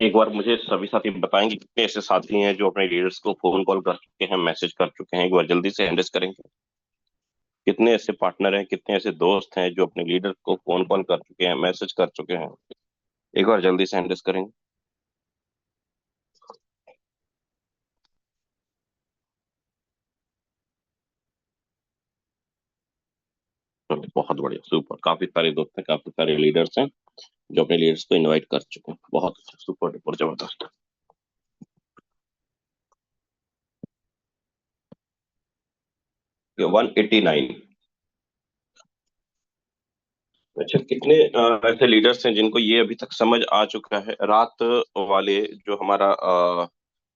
एक बार मुझे सभी साथी बताएंगे कितने ऐसे साथी हैं जो अपने लीडर्स को फोन कॉल कर चुके हैं, मैसेज कर चुके हैं? एक बार जल्दी से हैंडल करेंगे। कितने ऐसे पार्टनर हैं, कितने ऐसे दोस्त हैं जो अपने लीडर को फोन कॉल कर चुके हैं, मैसेज कर चुके हैं? एक बार जल्दी से हैंडल करेंगे। चलो, बहुत बढ़िया, सुपर। काफी सारे दोस्त हैं, काफी सारे लीडर्स हैं जो अपने लीडर्स को इनवाइट कर चुके हैं। बहुत अच्छा, सुपर डुपर जबरदस्त। 189। अच्छा, कितने ऐसे लीडर्स हैं जिनको ये अभी तक समझ आ चुका है? रात वाले जो हमारा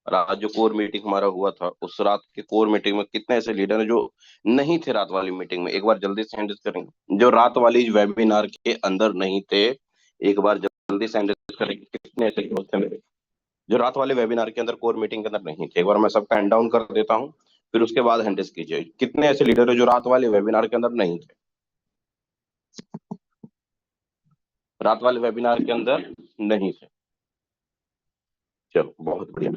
रात जो कोर मीटिंग हमारा हुआ था, उस रात के कोर मीटिंग में कितने ऐसे लीडर हैं जो नहीं थे रात वाली मीटिंग में? एक बार जल्दी से हैंडल करेंगे। जो रात वाली वेबिनार के अंदर नहीं थे, एक बार जल्दी से हैंडल करेंगे। कितने ऐसे दोस्त हैं मेरे जो रात वाले वेबिनार के अंदर, कोर मीटिंग के अंदर नहीं थे? एक बार मैं सबका हैंड डाउन कर देता हूँ, फिर उसके बाद हैंडल कीजिए। कितने ऐसे लीडर है जो रात वाले वेबिनार के अंदर नहीं थे? रात वाले वेबिनार के अंदर नहीं थे। चलो, बहुत बढ़िया।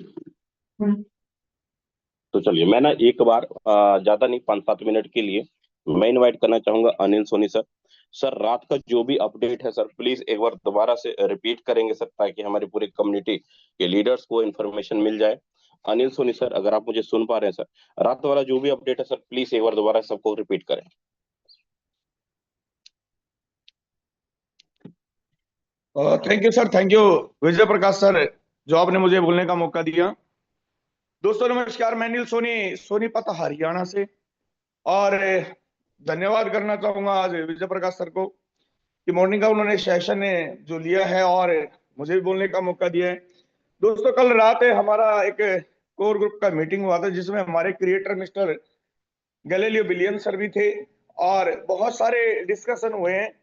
तो चलिए, मैं ना एक बार ज्यादा नहीं, 5-7 मिनट के लिए मैं इनवाइट करना चाहूंगा अनिल सोनी सर। सर, रात का जो भी अपडेट है सर, प्लीज एक बार दोबारा से रिपीट करेंगे सर, ताकि हमारी पूरी कम्युनिटी के लीडर्स को इन्फॉर्मेशन मिल जाए। अनिल सोनी सर, अगर आप मुझे सुन पा रहे हैं सर, रात वाला जो भी अपडेट है सर, प्लीज एक बार दोबारा सबको रिपीट करें। Thank you sir, thank you Vijay Prakash sir, जो आपने मुझे बोलने का मौका दिया। दोस्तों नमस्कार, मैं नील सोनी, सोनीपत हरियाणा से। और धन्यवाद करना चाहूंगा आज विजय प्रकाश सर को कि मॉर्निंग का उन्होंने सेशन जो लिया है और मुझे भी बोलने का मौका दिया है। दोस्तों कल रात हमारा एक कोर ग्रुप का मीटिंग हुआ था, जिसमें हमारे creator mister Galileo billion sir भी थे और बहुत सारे डिस्कशन हुए हैं।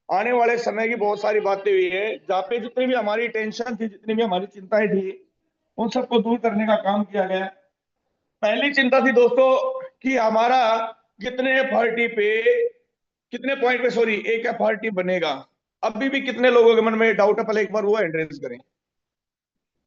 आने वाले समय की बहुत सारी बातें हुई है, जहाँ पे जितनी भी हमारी टेंशन थी, जितनी भी हमारी चिंताएं थी, उन सबको दूर करने का काम किया गया। पहली चिंता थी दोस्तों कि हमारा कितने एफआरटी पे, कितने पॉइंट पे, सॉरी, एक एफआरटी बनेगा। अभी भी कितने लोगों के मन में डाउट है, पहले एक बार वो एड्रेस करें।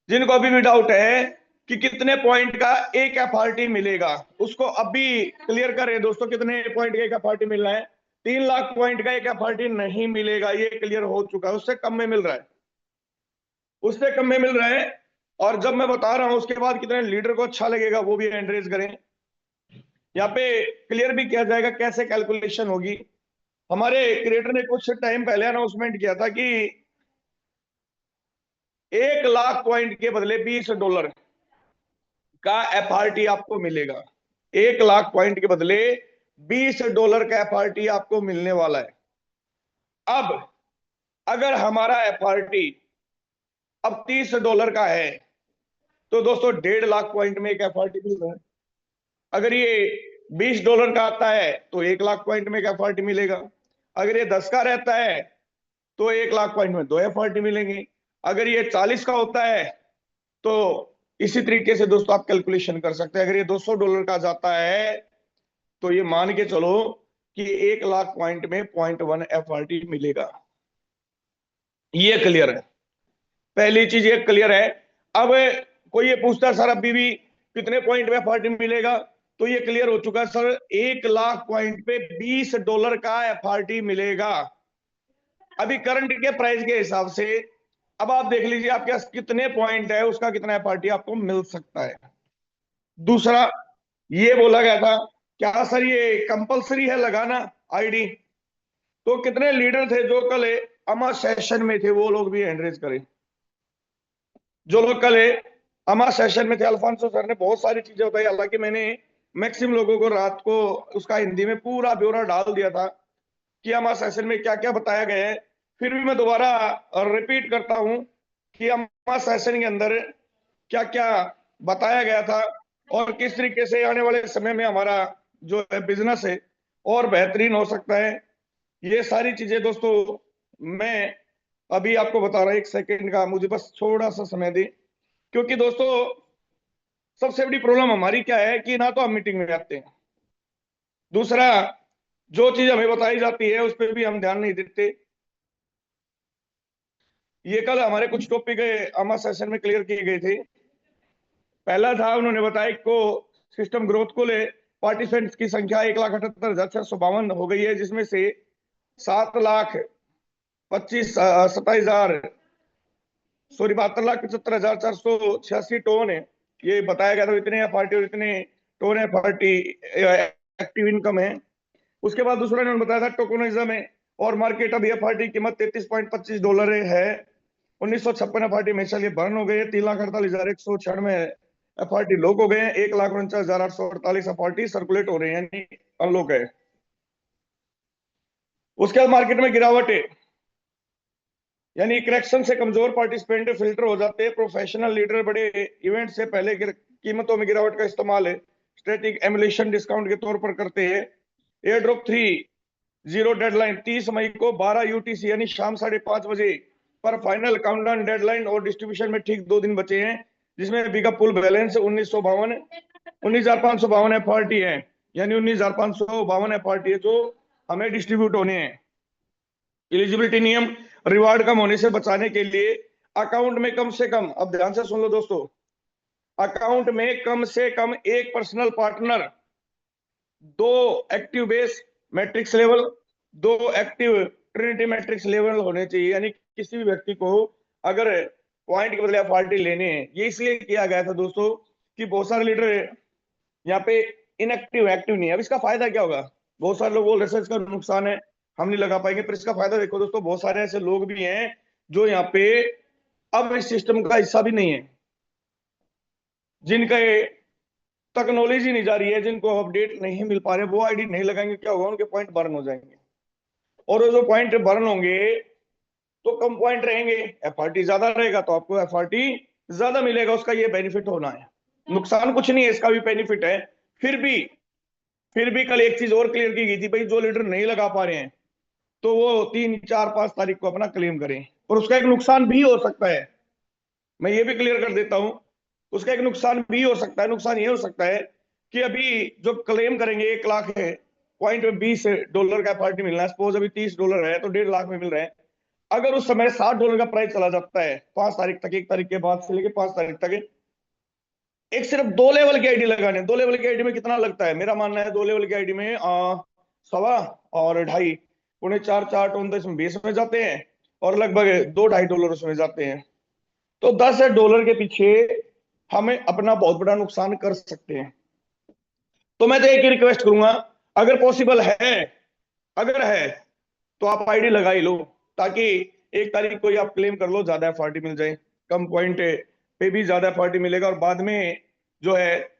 जिनको अभी भी डाउट है कि कितने पॉइंट का एक एफआरटी मिलेगा, उसको अभी क्लियर करें दोस्तों। कितने पॉइंट का एक एफआरटी मिलना है? 3 लाख पॉइंट का एक एफआरटी नहीं मिलेगा, ये क्लियर हो चुका है। उससे कम में मिल रहा है, उससे कम में मिल रहा है। और जब मैं बता रहा हूं उसके बाद कितने लीडर को अच्छा लगेगा, वो भी एंड्रेस करें। यहाँ पे क्लियर भी किया जाएगा कैसे कैलकुलेशन होगी। हमारे क्रिएटर ने कुछ टाइम पहले अनाउंसमेंट किया था कि 1 लाख पॉइंट के बदले $20 का एफआरटी आपको मिलेगा। 1 लाख पॉइंट के बदले $20 का एफआरटी आपको मिलने वाला है। अब अगर हमारा एफआरटी अब $30 का है, तो दोस्तों 1.5 लाख पॉइंट में एक एफआरटी मिल रहा है। अगर ये $20 का आता है तो 1 लाख पॉइंट में एक एफआरटी मिलेगा। अगर ये 10 का रहता है तो 1 लाख पॉइंट में 2 एफआरटी मिलेंगे। अगर ये 40 का होता है तो इसी तरीके से दोस्तों आप कैलकुलेशन कर सकते हैं। अगर ये $200 का जाता है तो ये मान के चलो कि 1 लाख पॉइंट में 0.1 एफआरटी मिलेगा। ये क्लियर है, पहली चीज ये क्लियर है। अब कोई ये पूछता है सर अभी भी कितने पॉइंट में एफआरटी मिलेगा, तो ये क्लियर हो चुका है सर। 1 लाख पॉइंट पे $20 का एफआरटी मिलेगा अभी करंट के प्राइस के हिसाब से। अब आप देख लीजिए आपके पास कितने पॉइंट है, उसका कितना एफआरटी आपको मिल सकता है। दूसरा, ये बोला गया था क्या सर ये कंपलसरी है लगाना आईडी? तो कितने लीडर थे जो कल अमा सेशन में थे, वो लोग भी हैंड रेज करें। जो लोग कल अमा सेशन में थे, अल्फांसो सर ने बहुत सारी चीजें बताई। हालांकि मैंने मैक्सिमम लोगों को रात को उसका हिंदी में पूरा ब्यौरा डाल दिया था कि अमा सेशन में क्या क्या बताया गया है। फिर भी मैं दोबारा रिपीट करता हूं कि अमा सेशन के अंदर क्या क्या बताया गया था और किस तरीके से आने वाले समय में हमारा जो है बिजनेस है और बेहतरीन हो सकता है। ये सारी चीजें दोस्तों मैं अभी आपको बता रहा हूं। 1 सेकेंड का मुझे बस थोड़ा सा समय दे, क्योंकि दोस्तों सबसे बड़ी प्रॉब्लम हमारी क्या है कि ना तो हम मीटिंग में आते हैं, दूसरा जो चीज हमें बताई जाती है उस पर भी हम ध्यान नहीं देते। ये कल हमारे कुछ टॉपिक आमा सेशन में क्लियर किए गए थे। पहला था, उन्होंने बताया को सिस्टम ग्रोथ को ले पार्टिसिपेंट्स की संख्या 1,78,652 हो गई है, जिसमें से 7,25,27,000 सॉरी 72,75,486 टोन है, ये बताया गया था। इतने एफआरटी और इतने टोन एफआरटी एक्टिव इनकम है। उसके बाद दूसरा इन्होंने बताया था टोकनिज्म है और मार्केट अभी एफआरटी कीमत $33.25 है। 1956 एफआरटी में चलिए बर्न हो गए, 3,48,196 एफआरटी लॉक हो गए हैं, 1,49,848 एफआरटी सर्कुलेट हो रहे हैं, यानी अनलॉक है। उसके बाद मार्केट में गिरावट है, यानी करेक्शन से कमजोर पार्टिसिपेंट फिल्टर हो जाते हैं। प्रोफेशनल लीडर बड़े इवेंट से पहले कीमतों में गिरावट का इस्तेमाल है स्ट्रेटिक एमुलेशन डिस्काउंट के तौर पर करते हैं। एयर ड्रॉप 3.0 डेडलाइन 30 मई को 12 यूटीसी यानी शाम 5:30 बजे पर फाइनल काउंटडाउन डेडलाइन और डिस्ट्रीब्यूशन में ठीक 2 दिन बचे हैं, जिसमें बिग पुल बैलेंस 19,552 एफआरटी है, यानी 19,552 एफआरटी है जो हमें डिस्ट्रीब्यूट होने हैं। एलिजिबिलिटी नियम रिवार्ड कम होने से बचाने के लिए अकाउंट में कम से कम, अब ध्यान से सुन लो दोस्तों, अकाउंट में कम से कम एक personal partner, 2 active base matrix level, 2 active Trinity matrix level होने चाहिए। यानी किसी भी व्यक्ति को अगर पॉइंट के बदले एफआरटी लेने हैं, ये इसलिए किया गया था दोस्तों कि बहुत सारे लीडर यहाँ पे इनएक्टिव एक्टिव नहीं है। अब इसका फायदा क्या होगा? बहुत सारे लोग बोल रहे हैं इसका नुकसान है, हम नहीं लगा पाएंगे, पर इसका फायदा देखो दोस्तों, बहुत सारे ऐसे लोग भी हैं जो यहाँ पे अब इस सिस्टम का हिस्सा भी नहीं है, जिनका टेक्नोलॉजी नहीं जा रही है, जिनको अपडेट नहीं मिल पा रहे, वो आईडी नहीं लगाएंगे, क्या होगा? उनके पॉइंट बर्न हो जाएंगे, और वो जो पॉइंट बर्न होंगे तो कम पॉइंट रहेंगे, एफआरटी ज्यादा रहेगा तो आपको एफआरटी ज्यादा मिलेगा, उसका ये बेनिफिट होना है। नुकसान कुछ नहीं है, इसका भी बेनिफिट है। फिर भी कल एक चीज और क्लियर की गई थी, भाई जो लीडर नहीं लगा पा रहे हैं तो वो 3, 4, 5 तारीख को अपना क्लेम करें। और उसका एक नुकसान भी हो सकता है, मैं ये भी क्लियर कर देता हूं, उसका एक नुकसान भी हो सकता है। नुकसान ये हो सकता है कि अभी जो क्लेम करेंगे 1 लाख है, $0.20 का एफआरटी मिलना है, सपोज अभी $30 है तो 1.5 लाख में मिल रहा है। अगर उस समय $60 का प्राइस चला जाता है 5 तारीख तक, 1 तारीख के बाद से लेके 5 तारीख तक, एक सिर्फ 2 लेवल की आईडी लगाने, 2 लेवल की आईडी में कितना लगता है? मेरा मानना है 2 लेवल की आईडी में 1.25 और 2.5 पुणे 4 टोन तो इसमें बेस में जाते हैं और लगभग $2-2.5 उसमें जाते हैं। तो $10 के पीछे हमें अपना बहुत बड़ा नुकसान कर सकते हैं। तो मैं तो एक ही रिक्वेस्ट करूंगा, अगर पॉसिबल है, अगर है तो आप आईडी लगा ही लो, ताकि 1 तारीख को ही आप क्लेम कर लो, ज्यादा एफआरटी मिल जाए, कम पॉइंट पे भी ज्यादा एफआरटी मिलेगा, और बाद में जो है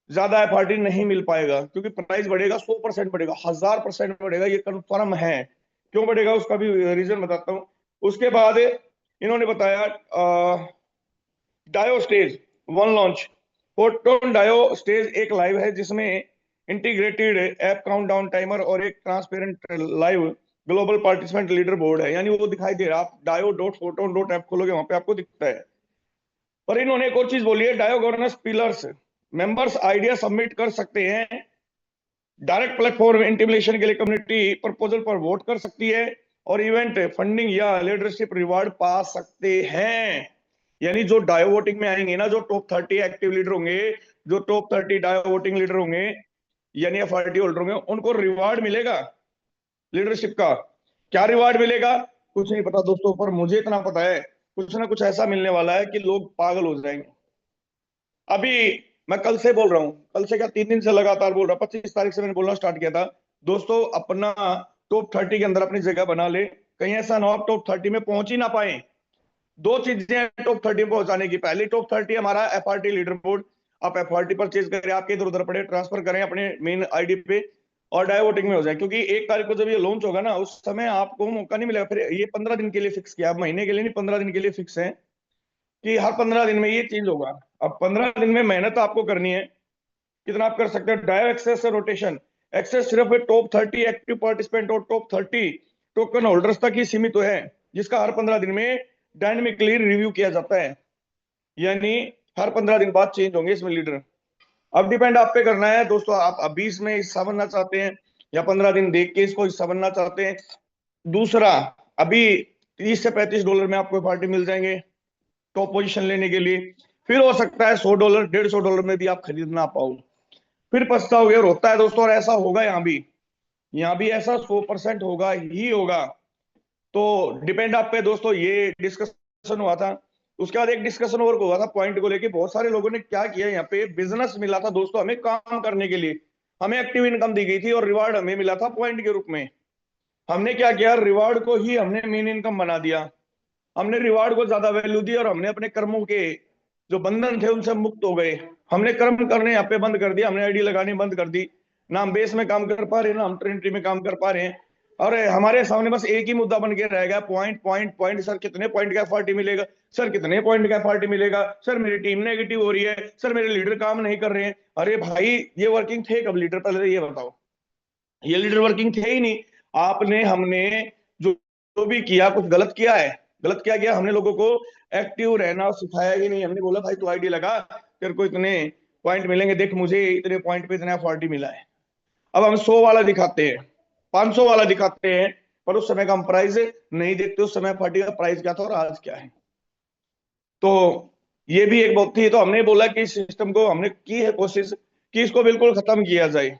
ज्यादा एफआरटी नहीं मिल पाएगा, क्योंकि प्राइस बढ़ेगा, 100% बढ़ेगा, 1000% बढ़ेगा, ये कन्फर्म है। क्यों बढ़ेगा उसका भी रीजन बताता हूँ। उसके बाद इन्होंने बताया डायो स्टेज 1 लॉन्च, फोटोन डायो स्टेज एक लाइव है, जिसमें इंटीग्रेटेड ऐप काउंटडाउन टाइमर और एक transparent live global participant leader board है, यानी वो दिखाई दे रहा है। आप डायो.फोटोन.ऐप खोलोगे, वहां पे आपको दिखता है। पर इन्होंने एक और चीज बोली है, डायो governance pillars, members idea submit कर सकते हैं, डायरेक्ट प्लेटफॉर्म इंटीमेशन के लिए कम्युनिटी प्रपोजल पर वोट कर सकती है, और इवेंट फंडिंग या लीडरशिप रिवार्ड पा सकते हैं। यानी जो डायो वोटिंग में आएंगे ना, जो टॉप 30 एक्टिव लीडर होंगे, जो टॉप 30 डायो वोटिंग लीडर होंगे, यानी एफआरटी होल्डर होंगे, उनको रिवार्ड मिलेगा लीडरशिप का। क्या रिवार्ड मिलेगा कुछ नहीं पता दोस्तों, पर मुझे इतना पता है कुछ ना कुछ ऐसा मिलने वाला है कि लोग पागल हो जाएंगे। अभी मैं कल से बोल रहा हूँ, कल से क्या 3 दिन से लगातार बोल रहा, 25 तारीख से मैंने बोलना स्टार्ट किया था, दोस्तों अपना टॉप 30 के अंदर अपनी जगह बना ले। कहीं ऐसा ना हो आप टॉप 30 में पहुंच ही ना पाए। 2 चीजें हैं टॉप 30 में पहुंचाने की। पहली टॉप 30 हमारा एफआरटी लीडर बोर्ड, आप एफआरटी परचेज करें, आपके इधर उधर पड़े ट्रांसफर करें अपने मेन आईडी पे, और डायो वोटिंग में हो जाए, क्योंकि 1 तारीख को जब ये लॉन्च होगा ना, उस समय आपको मौका नहीं मिलेगा। फिर ये 15 दिन के लिए फिक्स किया, महीने के लिए नहीं, 15 दिन के लिए फिक्स है कि हर 15 दिन में ये चेंज होगा। अब 15 दिन में मेहनत आपको करनी है, कितना आप कर सकते हैं। डायो एक्सेस से रोटेशन, एक्सेस सिर्फ टॉप 30 एक्टिव पार्टिसिपेंट और टॉप 30 टोकन होल्डर्स तक ही सीमित है, जिसका हर 15 दिन में डायनेमिकली रिव्यू किया जाता है, यानी हर 15 दिन बाद चेंज होंगे इसमें लीडर। अब डिपेंड आप पे करना है दोस्तों, आप अभी इसमें हिस्सा बनना चाहते हैं या 15 दिन देख के इसको हिस्सा बनना चाहते हैं। दूसरा, अभी $30 से $35 में आपको एफआरटी मिल जाएंगे टॉप पोजीशन लेने के लिए। फिर हो सकता है $100 $150 में भी आप खरीद ना पाओ, फिर पछताओगे। और होता है दोस्तों, और ऐसा होगा यहाँ भी ऐसा 100% होगा ही होगा। तो डिपेंड आप पे दोस्तों। ये डिस्कशन हुआ था, उसके बाद एक डिस्कशन और हुआ था पॉइंट को लेके। बहुत सारे लोगों ने क्या किया, यहाँ पे बिजनेस मिला था दोस्तों हमें काम करने के लिए, हमें एक्टिव इनकम दी गई थी और रिवार्ड हमें मिला था पॉइंट के रूप में। हमने क्या किया, रिवार्ड को ही हमने मेन इनकम बना दिया। हमने रिवार्ड को ज्यादा वैल्यू दी और हमने अपने कर्मों के जो बंधन थे उनसे मुक्त हो गए। हमने कर्म करने यहाँ पे बंद कर दिया, हमने आईडी लगानी बंद कर दी। ना हम बेस में काम कर पा रहे, ना हम ट्रिनिटी में काम कर पा रहे हैं। और हमारे सामने बस एक ही मुद्दा बन के रह गया, पॉइंट पॉइंट पॉइंट। सर कितने पॉइंट का एफआरटी मिलेगा, सर कितने पॉइंट का एफआरटी मिलेगा, सर मेरी टीम नेगेटिव हो रही है, सर मेरे लीडर काम नहीं कर रहे हैं। अरे भाई, ये वर्किंग थे कब लीडर, पहले ये बताओ। ये लीडर वर्किंग थे ही नहीं। आपने हमने जो जो भी किया, कुछ गलत किया है? गलत क्या किया? हमने लोगों को एक्टिव रहना सिखाया ही नहीं। हमने बोला भाई तू आईडी लगा, तेरे को इतने पॉइंट मिलेंगे, देख मुझे इतने पॉइंट पे इतना एफआरटी मिला है। अब हम 100 वाला दिखाते हैं, 500 वाला दिखाते हैं, पर उस समय का हम प्राइस नहीं देखते, उस समय एफआरटी का प्राइस क्या था और आज क्या है। तो ये भी एक बहुत थी। तो हमने बोला कि इस सिस्टम को हमने की है कोशिश कि इसको बिल्कुल खत्म किया जाए,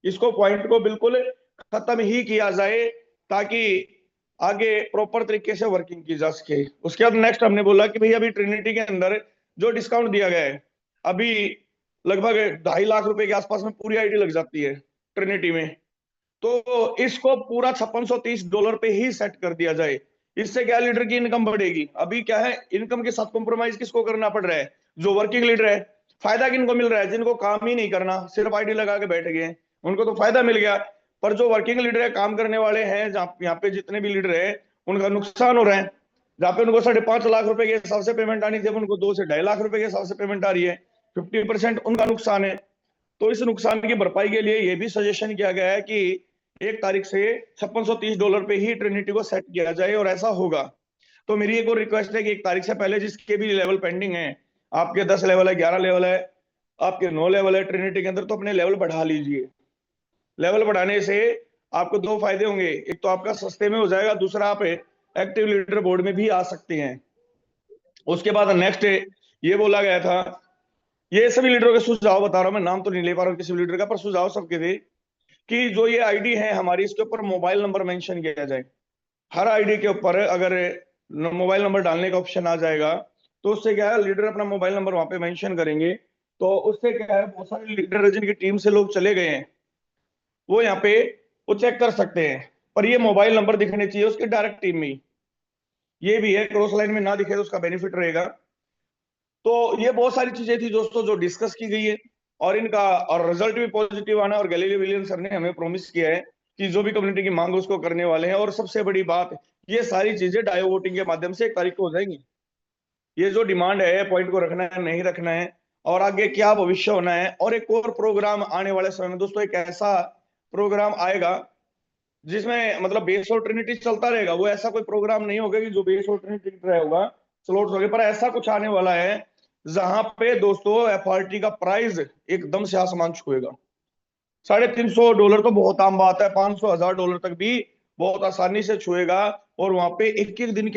इसको पॉइंट को बिल्कुल खत्म ही किया जाए, ताकि आगे प्रॉपर तरीके से वर्किंग की जा सके। उसके बाद नेक्स्ट हमने बोला कि भाई अभी ट्रिनिटी के अंदर जो डिस्काउंट दिया गया है, अभी लगभग 2.5 लाख रुपए के आसपास में पूरी आईडी लग जाती है ट्रिनिटी में। तो इसको पूरा $5630 पे ही सेट कर दिया जाए। इससे क्या, लीडर की इनकम बढ़ेगी। अभी क्या है, इनकम के साथ कॉम्प्रोमाइज किसको करना पड़ रहा है? जो वर्किंग लीडर है। फायदा किनको मिल रहा है? जिनको काम ही नहीं करना, सिर्फ आईडी लगा के बैठ गए, उनको तो फायदा मिल गया। पर जो वर्किंग लीडर है, काम करने वाले हैं, जहाँ यहाँ पे जितने भी लीडर है, उनका नुकसान हो रहा है। जहाँ पे उनको 5.5 लाख रुपए के हिसाब से पेमेंट आनी थी, उनको 2 से 2.5 लाख रुपए के हिसाब से पेमेंट आ रही है। 50% उनका नुकसान है। तो इस नुकसान की भरपाई के लिए ये भी सजेशन किया गया है कि 1 तारीख से $5630 पे ही ट्रिनिटी को सेट किया जाए, और ऐसा होगा। तो मेरी एक और रिक्वेस्ट है कि 1 तारीख से पहले जिसके भी लेवल पेंडिंग है, आपके 10 लेवल है, 11 लेवल है, आपके 9 लेवल है ट्रिनिटी के अंदर, तो अपने लेवल बढ़ा लीजिए। लेवल बढ़ाने से आपको 2 फायदे होंगे। एक तो आपका सस्ते में हो जाएगा, दूसरा आप एक्टिव लीडर बोर्ड में भी आ सकते हैं। उसके बाद नेक्स्ट ये बोला गया था, ये सभी लीडरों के सुझाव बता रहा हूं मैं, नाम तो नहीं ले पा रहा हूं किसी लीडर का, पर सुझाव सबके थे कि जो ये आईडी है हमारी, इसके ऊपर मोबाइल नंबर मेंशन किया जाए। हर आईडी के ऊपर अगर मोबाइल नंबर डालने का ऑप्शन आ जाएगा, तो उससे क्या है, लीडर अपना मोबाइल नंबर वहां पे मेंशन करेंगे। तो उससे क्या है, बहुत सारे लीडर जिनकी टीम से लोग चले गए हैं, वो यहाँ पे वो चेक कर सकते हैं। पर ये मोबाइल नंबर दिखने चाहिए उसके डायरेक्ट टीम में ही। ये भी है, क्रॉस लाइन में ना दिखे तो उसका बेनिफिट रहेगा। तो ये बहुत सारी चीजें थी दोस्तों जो डिस्कस की गई है, और इनका और रिजल्ट भी पॉजिटिव आना। और गैलीलियो विलियम्स सर ने हमें प्रॉमिस किया है कि जो भी कम्युनिटी की मांग उसको करने वाले हैं। और सबसे बड़ी बात, ये सारी चीजें डायो वोटिंग के माध्यम से 1 तारीख को हो जाएंगी। ये जो डिमांड है, पॉइंट को रखना है नहीं रखना है, और आगे क्या भविष्य होना है। और एक और प्रोग्राम आने वाले समय में दोस्तों, एक ऐसा प्रोग्राम आएगा जिसमें मतलब बेस और ट्रिनिटी चलता रहेगा। वो ऐसा कोई प्रोग्राम नहीं होगा कि जो बेस और ट्रिनिटी रहेगा स्लॉट्स होंगे, पर ऐसा कुछ आने वाला है जहां पे दोस्तों एफआरटी का प्राइस एकदम से आसमान छुएगा। $350 तो बहुत आम बात है, 500,000 तक भी बहुत आसानी से छुएगा। और वहां पे एक एक दिन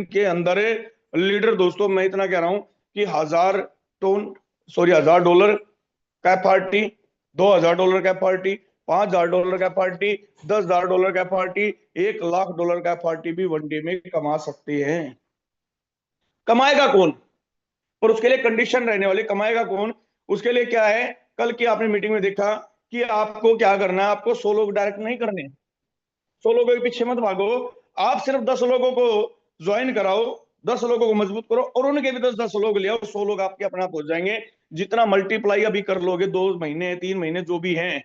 के अंदर लीडर दोस्तों, मैं इतना कह रहा हूं कि $1,000 का पार्टी, $2,000 का पार्टी, $5,000 का पार्टी, $10,000 का पार्टी, $1,00,000 का पार्टी भी वन डे में कमा सकते हैं। कमाएगा कौन? और उसके लिए कंडीशन रहने वाली, कमाएगा कौन? उसके लिए क्या है, कल की आपने मीटिंग में देखा कि आपको क्या करना है। आपको 100 लोग डायरेक्ट नहीं करने, 100 लोगों के पीछे मत भागो। आप सिर्फ 10 लोगों को ज्वाइन कराओ, 10 लोगों को मजबूत करो, और उनके भी 10-10 लोग ले आओ। 100 लोग आपके अपने आप हो जाएंगे। जितना मल्टीप्लाई अभी कर लोगे, 2 महीने 3 महीने जो भी हैं,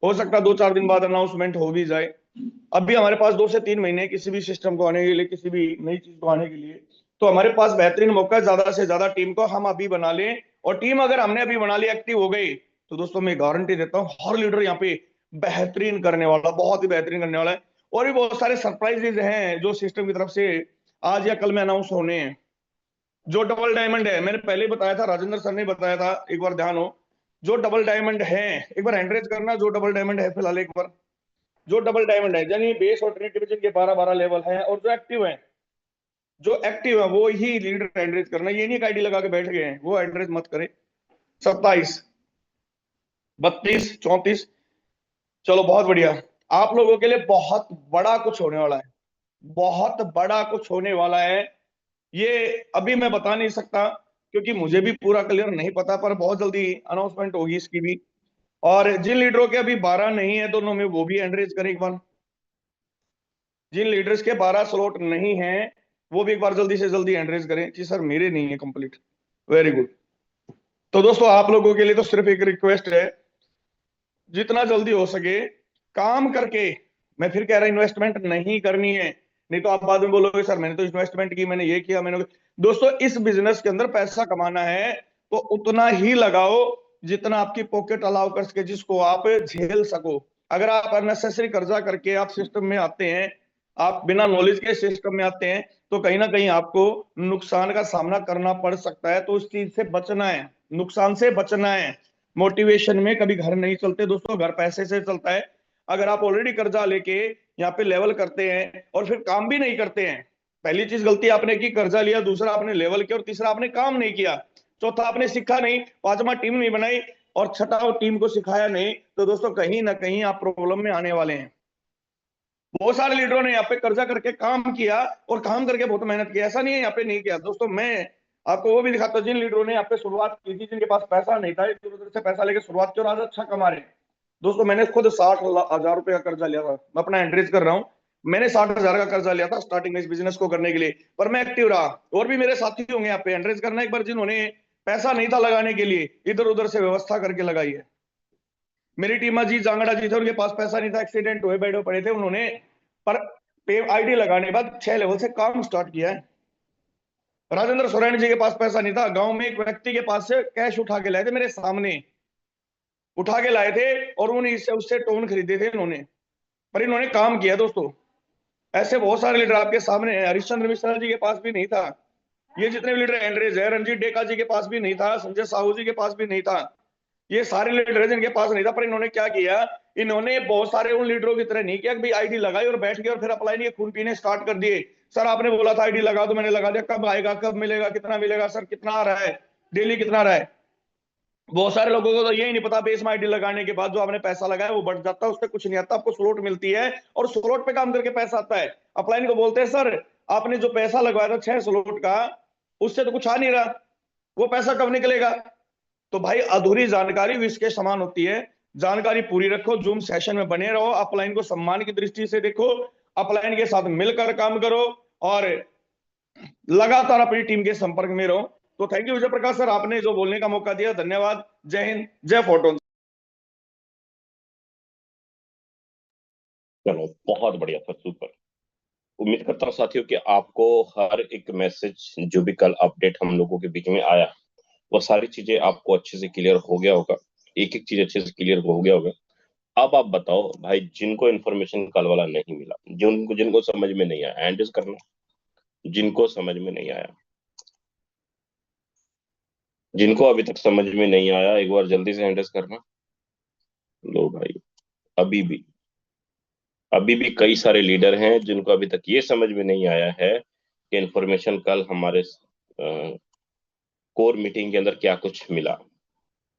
हो सकता है 2-4 दिन बाद अनाउंसमेंट हो भी जाए। अभी हमारे पास 2 से 3 महीने किसी भी सिस्टम को आने के लिए, किसी भी नई चीज को आने के लिए। तो हमारे पास बेहतरीन मौका है, ज्यादा से ज्यादा टीम को हम अभी बना लें। और टीम अगर हमने अभी बना ली, एक्टिव हो गई, तो दोस्तों मैं गारंटी देता हूँ हर लीडर यहाँ पे बेहतरीन करने वाला, बहुत ही बेहतरीन करने वाला है। और भी बहुत सारे सरप्राइजेज हैं जो सिस्टम की तरफ से आज या कल में अनाउंस होने हैं। जो डबल डायमंड है, मैंने पहले ही बताया था, राजेंद्र सर ने बताया था, एक बार ध्यान हो। जो डबल डायमंड है, एक बार हैंड रेज करना जो डबल डायमंड है फिलहाल, एक बार जो डबल डायमंड है, यानी बेस और ट्रेनिंग डिवीजन के 12-12 लेवल हैं, और जो एक्टिव है वो ही लीडर एंड्रेज करना। ये नहीं आईडी लगा के बैठ गए हैं, वो एंड्रेज मत करे। 27, 32, 34। चलो बहुत बढ़िया। आप लोगों के लिए बहुत बड़ा कुछ होने वाला है, बहुत बड़ा कुछ होने वाला है। ये अभी मैं बता नहीं सकता क्योंकि मुझे भी पूरा क्लियर नहीं पता, पर बहुत जल्दी अनाउंसमेंट होगी इसकी भी। और जिन लीडरों के अभी 12 नहीं है दोनों में, वो भी एंड्रेज करें एक बार। जिन लीडर्स के 12 स्लॉट नहीं है, वो भी एक बार जल्दी से जल्दी एंड्रेज करें कि सर मेरे नहीं है कंप्लीट। Very good. तो दोस्तों आप लोगों के लिए तो सिर्फ एक रिक्वेस्ट है, जितना जल्दी हो सके काम करके, मैं फिर कह रहा इन्वेस्टमेंट नहीं करनी है, नहीं तो आप बाद में बोलोगे सर मैंने तो इन्वेस्टमेंट की, मैंने ये किया, दोस्तों इस बिजनेस के अंदर पैसा कमाना है तो उतना ही लगाओ जितना आपकी पॉकेट अलाउ कर सके, जिसको आप झेल सको। अगर आप अननेसेसरी कर्जा करके आप सिस्टम में आते हैं, आप बिना नॉलेज के सिस्टम में आते हैं, तो कहीं ना कहीं आपको नुकसान का सामना करना पड़ सकता है। तो उस चीज से बचना है, नुकसान से बचना है। मोटिवेशन में कभी घर नहीं चलते दोस्तों, घर पैसे से चलता है। अगर आप ऑलरेडी कर्जा लेके यहाँ पे लेवल करते हैं और फिर काम भी नहीं करते हैं, पहली चीज गलती आपने की, कर्जा लिया, दूसरा आपने लेवल किया, और तीसरा आपने काम नहीं किया, चौथा आपने सीखा नहीं, पांचवा टीम नहीं बनाई, और छठा टीम को सिखाया नहीं, तो दोस्तों कहीं ना कहीं आप प्रॉब्लम में आने वाले हैं। बहुत सारे लीडरों ने यहाँ पे कर्जा करके काम किया और काम करके बहुत मेहनत की, ऐसा नहीं है यहाँ पे नहीं किया। दोस्तों मैं आपको वो भी दिखाता हूँ, जिन लीडरों ने यहाँ पे शुरुआत की थी, जिनके पास पैसा नहीं था, इधर उधर से पैसा लेके शुरुआत की और आज अच्छा कमा रहे हैं। दोस्तों मैंने खुद 60,000 रुपए का कर्जा लिया था, मैं अपना एंट्रीज कर रहा हूँ। मैंने 60,000 का कर्जा लिया था स्टार्टिंग में इस बिजनेस को करने के लिए, पर मैं एक्टिव रहा। और भी मेरे साथी होंगे यहाँ पे, एंट्रीज करना एक बार, जिन्होंने पैसा नहीं था लगाने के लिए, इधर उधर से व्यवस्था करके लगाई है। मेरी टीमा जी जांगड़ा जी थे, उनके पास पैसा नहीं था, एक्सीडेंट हुए, बेड पड़े थे उन्होंने, पर पे आईडी लगाने के बाद 6 लेवल से काम स्टार्ट किया है। राजेंद्र सोरेन जी के पास पैसा नहीं था, गांव में एक व्यक्ति के पास से कैश उठा के लाए थे, मेरे सामने उठा के लाए थे, और उन्होंने इससे उससे टोन खरीदे थे इन्होंने, पर इन्होंने काम किया दोस्तों। ऐसे बहुत सारे लीडर आपके सामने हैं। हरिश्चंद्र मिश्रा जी के पास भी नहीं था, ये जितने भी लीडर एंड्रेज है, रंजीत डेका जी के पास भी नहीं था, संजय साहू जी के पास भी नहीं था, ये सारे लीडर हैं जिनके पास नहीं था। पर इन्होंने क्या किया, इन्होंने बहुत सारे उन लीडरों की तरह नहीं किया कि भाई आईडी लगाई और बैठ गए और फिर अप्लाई नहीं, खून पीने स्टार्ट कर दिए। सर आपने बोला था आईडी लगा दो, मैंने लगा दिया, कब आएगा, कब मिलेगा, कितना मिलेगा सर, कितना आ रहा है, डेली कितना आ रहा है। बहुत सारे लोगों को तो यही नहीं पता, बेस में आईडी लगाने के बाद जो आपने पैसा लगाया वो बढ़ जाता है, उससे कुछ नहीं आता, आपको स्लॉट मिलती है और स्लॉट पे काम करके पैसा आता है। अप्लाई नहीं तो बोलते हैं सर आपने जो पैसा लगवाया था 6 स्लॉट का, उससे तो कुछ आ नहीं रहा, वो पैसा कब निकलेगा। तो भाई अधूरी जानकारी विष के समान होती है, जानकारी पूरी रखो, जूम सेशन में बने रहो, अपलाइन को सम्मान की दृष्टि से देखो, अपलाइन के साथ मिलकर काम करो, और लगातार अपनी टीम के संपर्क में रहो। तो thank you Vijay Prakash sir, आपने जो बोलने का मौका दिया, धन्यवाद। जय हिंद, जय फोटोन। चलो बहुत बढ़िया सर, सुपर। उम्मीद करता हूँ साथियों कि आपको हर एक मैसेज जो भी कल अपडेट हम लोगों के बीच में आया, वो सारी चीजें आपको अच्छे से क्लियर हो गया होगा, एक एक चीज अच्छे से क्लियर हो गया होगा। अब आप बताओ भाई, जिनको इन्फॉर्मेशन कल वाला नहीं मिला, जिनको जिनको समझ में नहीं आया, हैंडल करना। जिनको समझ में नहीं आया, जिनको अभी तक समझ में नहीं आया, एक बार जल्दी से हैंडल करना। लो भाई, अभी भी अभी भी कई सारे लीडर हैं जिनको अभी तक ये समझ में नहीं आया है कि इन्फॉर्मेशन कल हमारे कोर मीटिंग के अंदर क्या कुछ मिला।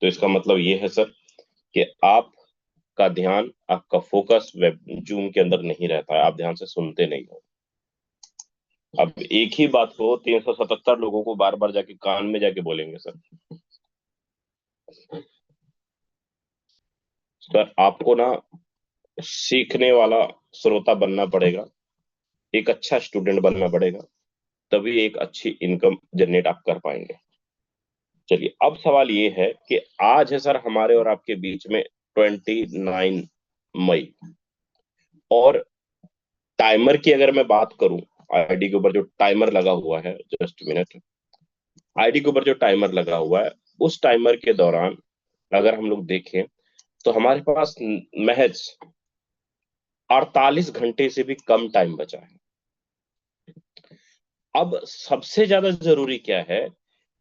तो इसका मतलब ये है सर कि आपका ध्यान, आपका फोकस वेब जूम के अंदर नहीं रहता है, आप ध्यान से सुनते नहीं हो। अब एक ही बात को 377 लोगों को बार बार जाके कान में जाके बोलेंगे सर। सर आपको ना सीखने वाला श्रोता बनना पड़ेगा, एक अच्छा स्टूडेंट बनना पड़ेगा, तभी एक अच्छी इनकम जनरेट आप कर पाएंगे। चलिए अब सवाल ये है कि आज है सर हमारे और आपके बीच में 29 मई, और टाइमर की अगर मैं बात करूं, आईडी के ऊपर जो टाइमर लगा हुआ है, जस्ट मिनट, आईडी के ऊपर जो टाइमर लगा हुआ है, उस टाइमर के दौरान अगर हम लोग देखें तो हमारे पास महज 48 घंटे से भी कम टाइम बचा है। अब सबसे ज्यादा जरूरी क्या है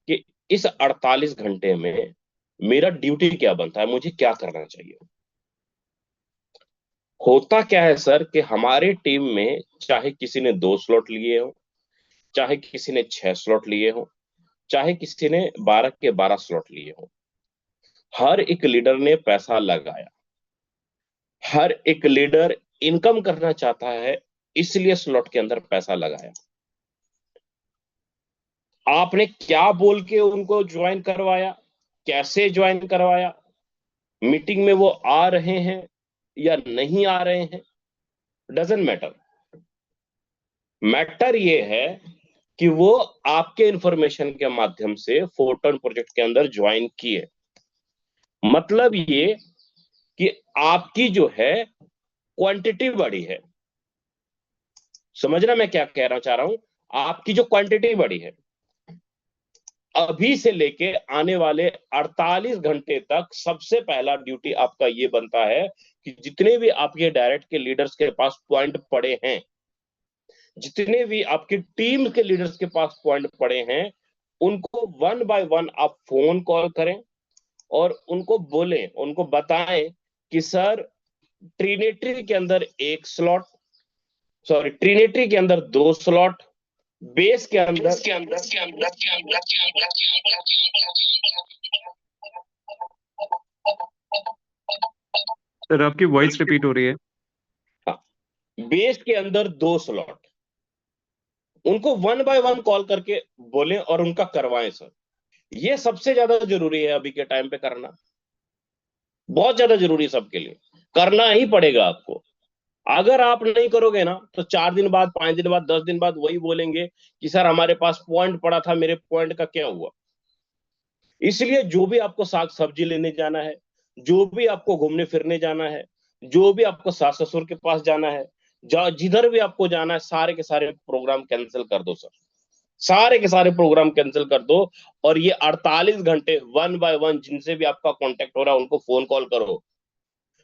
कि इस 48 घंटे में मेरा ड्यूटी क्या बनता है, मुझे क्या करना चाहिए। होता क्या है सर कि हमारे टीम में चाहे किसी ने 2 स्लॉट लिए हो, चाहे किसी ने 6 स्लॉट लिए हो, चाहे किसी ने 12 के 12 स्लॉट लिए हो, हर एक लीडर ने पैसा लगाया। हर एक लीडर इनकम करना चाहता है, इसलिए स्लॉट के अंदर पैसा लगाया। आपने क्या बोल के उनको ज्वाइन करवाया, कैसे ज्वाइन करवाया, मीटिंग में वो आ रहे हैं या नहीं आ रहे हैं, डजेंट मैटर। मैटर ये है कि वो आपके इंफॉर्मेशन के माध्यम से फोटोन प्रोजेक्ट के अंदर ज्वाइन किए। मतलब ये कि आपकी जो है क्वांटिटी बढ़ी है। समझना मैं क्या कहना चाह रहा हूं? आपकी जो क्वांटिटी बढ़ी है, अभी से लेके आने वाले 48 घंटे तक सबसे पहला ड्यूटी आपका ये बनता है कि जितने भी आपके डायरेक्ट के लीडर्स के पास पॉइंट पड़े हैं, जितने भी आपकी टीम के लीडर्स के पास पॉइंट पड़े हैं, उनको वन बाय वन आप फोन कॉल करें और उनको बोलें, उनको बताएं कि सर ट्रिनेटरी के अंदर 1 स्लॉट, सॉरी ट्रिनेटरी के अंदर 2 स्लॉट, बेस के अंदर सर आपकी वॉइस रिपीट हो रही है। बेस के अंदर 2 स्लॉट, उनको वन बाय वन कॉल करके बोलें और उनका करवाएं सर। ये सबसे ज्यादा जरूरी है अभी के टाइम पे करना, बहुत ज्यादा जरूरी है सबके लिए, करना ही पड़ेगा आपको। अगर आप नहीं करोगे ना तो 4 दिन बाद, 5 दिन बाद, 10 दिन बाद वही बोलेंगे कि सर हमारे पास पॉइंट पड़ा था, मेरे पॉइंट का क्या हुआ। इसलिए जो भी आपको साग सब्जी लेने जाना है, जो भी आपको घूमने फिरने जाना है, जो भी आपको सास ससुर के पास जाना है, जिधर भी आपको जाना है, सारे के सारे प्रोग्राम कैंसिल कर दो सर। सारे के सारे प्रोग्राम कैंसिल कर दो और ये 48 घंटे वन बाय वन जिनसे भी आपका कांटेक्ट हो रहा है उनको फोन कॉल करो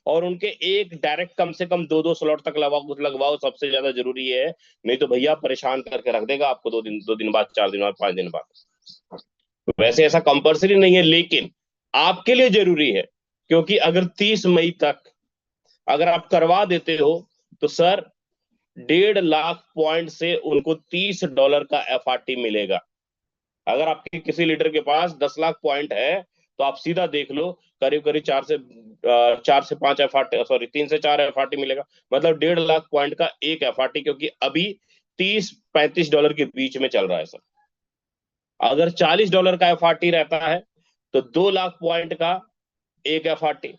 और उनके एक डायरेक्ट कम से कम 2-2 स्लॉट तक लगवाओ, सबसे ज्यादा जरूरी है। नहीं तो भैया परेशान करके रख देगा आपको 2 दिन बाद, 4 दिन बाद, 5 दिन बाद। वैसे ऐसा कंपल्सरी नहीं है, लेकिन आपके लिए जरूरी है, क्योंकि अगर 30 मई तक अगर आप करवा देते हो तो सर 1.5 लाख पॉइंट से उनको $30 का एफआरटी मिलेगा। अगर आपके किसी लीडर के पास 10 लाख पॉइंट है तो आप सीधा देख लो, करीब करीब 4 से 5 एफआरटी, सॉरी 3 से 4 एफआरटी मिलेगा। मतलब 1.5 लाख पॉइंट का एक एफआरटी, क्योंकि अभी $30-35 के बीच में चल रहा है सर। अगर $40 का एफआरटी रहता है तो 2 लाख पॉइंट का एक एफआरटी।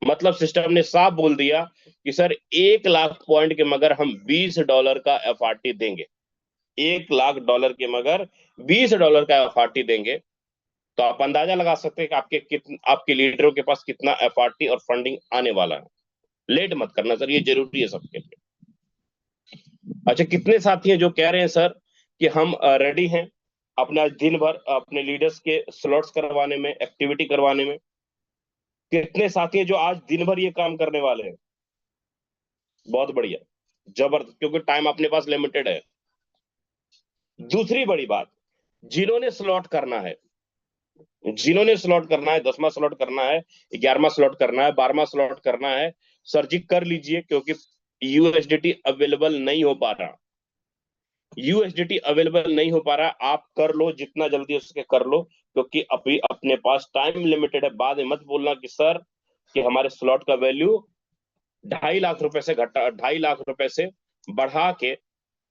मतलब सिस्टम ने साफ बोल दिया कि सर 1 लाख पॉइंट के मगर हम $20 का एफआरटी देंगे। $1 लाख के मगर $20 का एफआरटी देंगे। तो आप अंदाजा लगा सकते हैं कि आपके लीडरों के पास कितना एफआरटी और फंडिंग आने वाला है। लेट मत करना सर, ये जरूरी है सबके लिए। अच्छा, कितने साथी हैं जो कह रहे हैं सर कि हम रेडी हैं अपना दिन भर अपने लीडर्स के स्लॉट्स करवाने में, एक्टिविटी करवाने में? कितने साथी हैं जो आज दिन भर ये काम करने वाले हैं? बहुत बढ़िया, जबरदस्त, क्योंकि टाइम अपने पास लिमिटेड है। दूसरी बड़ी बात, जिन्होंने स्लॉट करना है, जिन्होंने स्लॉट करना है, 10वां स्लॉट करना है, 11वां स्लॉट करना है, 12वां स्लॉट करना है, सर जी कर लीजिए, क्योंकि यूएसडीटी अवेलेबल नहीं हो पा रहा। यूएसडीटी अवेलेबल नहीं हो पा रहा, आप कर लो जितना जल्दी हो सके कर लो, क्योंकि अभी अपने पास टाइम लिमिटेड है। बाद में मत बोलना कि सर कि हमारे स्लॉट का वैल्यू 2.5 लाख रुपए से घटा, 2.5 लाख रुपए से बढ़ा के,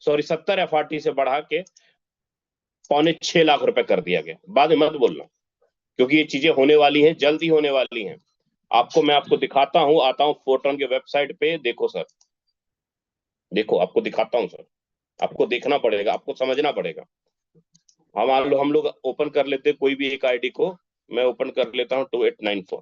सॉरी 70 एफआरटी से बढ़ा के 5.25 लाख रुपए कर दिया गया। बाद में मत बोलना, क्योंकि ये चीजें होने वाली हैं, जल्दी होने वाली हैं। मैं आपको दिखाता हूं, आता हूं फोटोन के वेबसाइट पे, देखो सर, देखो आपको दिखाता हूं सर। आपको देखना पड़ेगा, आपको समझना पड़ेगा। हम लोग ओपन कर लेते कोई भी एक आईडी को। मैं ओपन कर लेता हूं 2894।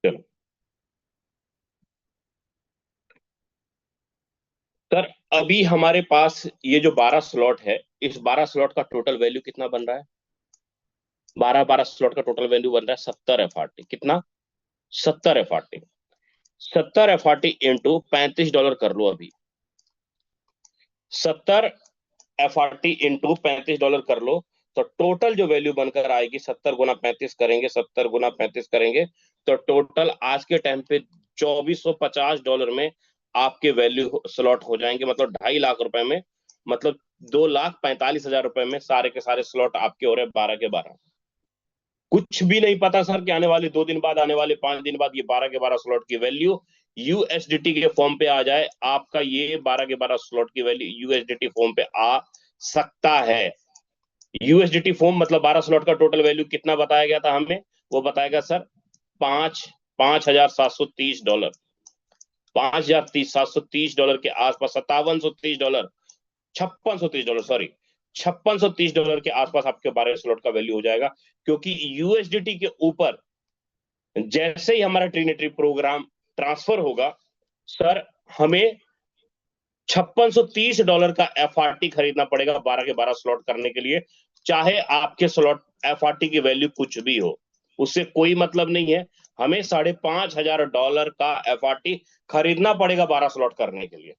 चलो सर, अभी हमारे पास ये जो 12 स्लॉट है, इस 12 स्लॉट का टोटल वैल्यू कितना बन रहा है? 12 स्लॉट का टोटल वैल्यू बन रहा है 70 एफआरटी। कितना? 70 एफआरटी। 70 एफआरटी इंटू $35 कर लो अभी। 70 FRT इंटू $35 कर लो, तो टोटल जो वैल्यू बनकर आएगी 70 गुना 35 करेंगे, 70 गुना 35 करेंगे, तो टोटल आज के टाइम पे $2450 में आपके वैल्यू स्लॉट हो जाएंगे, मतलब 2.5 लाख रुपए में, मतलब 2,45,000 रुपए में सारे के सारे स्लॉट आपके हो रहे हैं 12 के 12। कुछ भी नहीं पता सर कि आने वाले 2 दिन बाद, आने वाले 5 दिन बाद ये 12 के 12 स्लॉट की वैल्यू USDT के फॉर्म पे आ जाए, आपका ये 12 के 12 स्लॉट की वैल्यू USDT फॉर्म पे आ सकता है। USDT फॉर्म मतलब 12 स्लॉट का टोटल वैल्यू कितना बताया गया था हमें, वो बताएगा सर $5,730, $5,730 के आसपास, $5,730, $5,630, सॉरी, $5,630 के आसपास आपके 12 स्लॉट का वैल्यू हो जाएगा, क्योंकि USDT के ऊपर जैसे ही हमारा ट्रिनिटी प्रोग्राम ट्रांसफर होगा सर, हमें $5,630 का FRT खरीदना पड़ेगा 12 के 12 स्लॉट करने के लिए, चाहे आपके स्लॉट FRT की वैल्यू कुछ भी हो, उससे कोई मतलब नहीं है। हमें $5,500 का FRT खरीदना पड़ेगा 12 स्लॉट करने के लिए।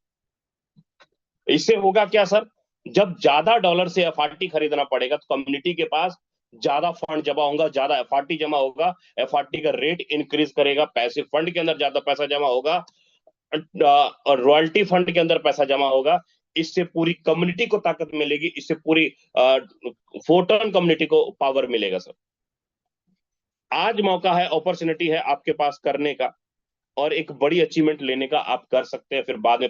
इससे होगा क्या सर, जब ज्यादा डॉलर से FRT खरीदना पड़ेगा तो कम्युनिटी के पास ज्यादा फंड जमा होगा, ज्यादा FRT जमा होगा, FRT का रेट इंक्रीज करेगा, पैसे फंड के अंदर ज्यादा पैसा जमा होगा और रॉयल्टी फंड के अंदर पैसा जमा होगा। इससे पूरी कम्युनिटी को ताकत मिलेगी, इससे पूरी फोटोन कम्युनिटी को पावर मिलेगा सर। आज मौका है, अपॉर्चुनिटी है आपके पास करने का और एक बड़ी अचीवमेंट लेने का। आप कर सकते हैं, फिर बाद में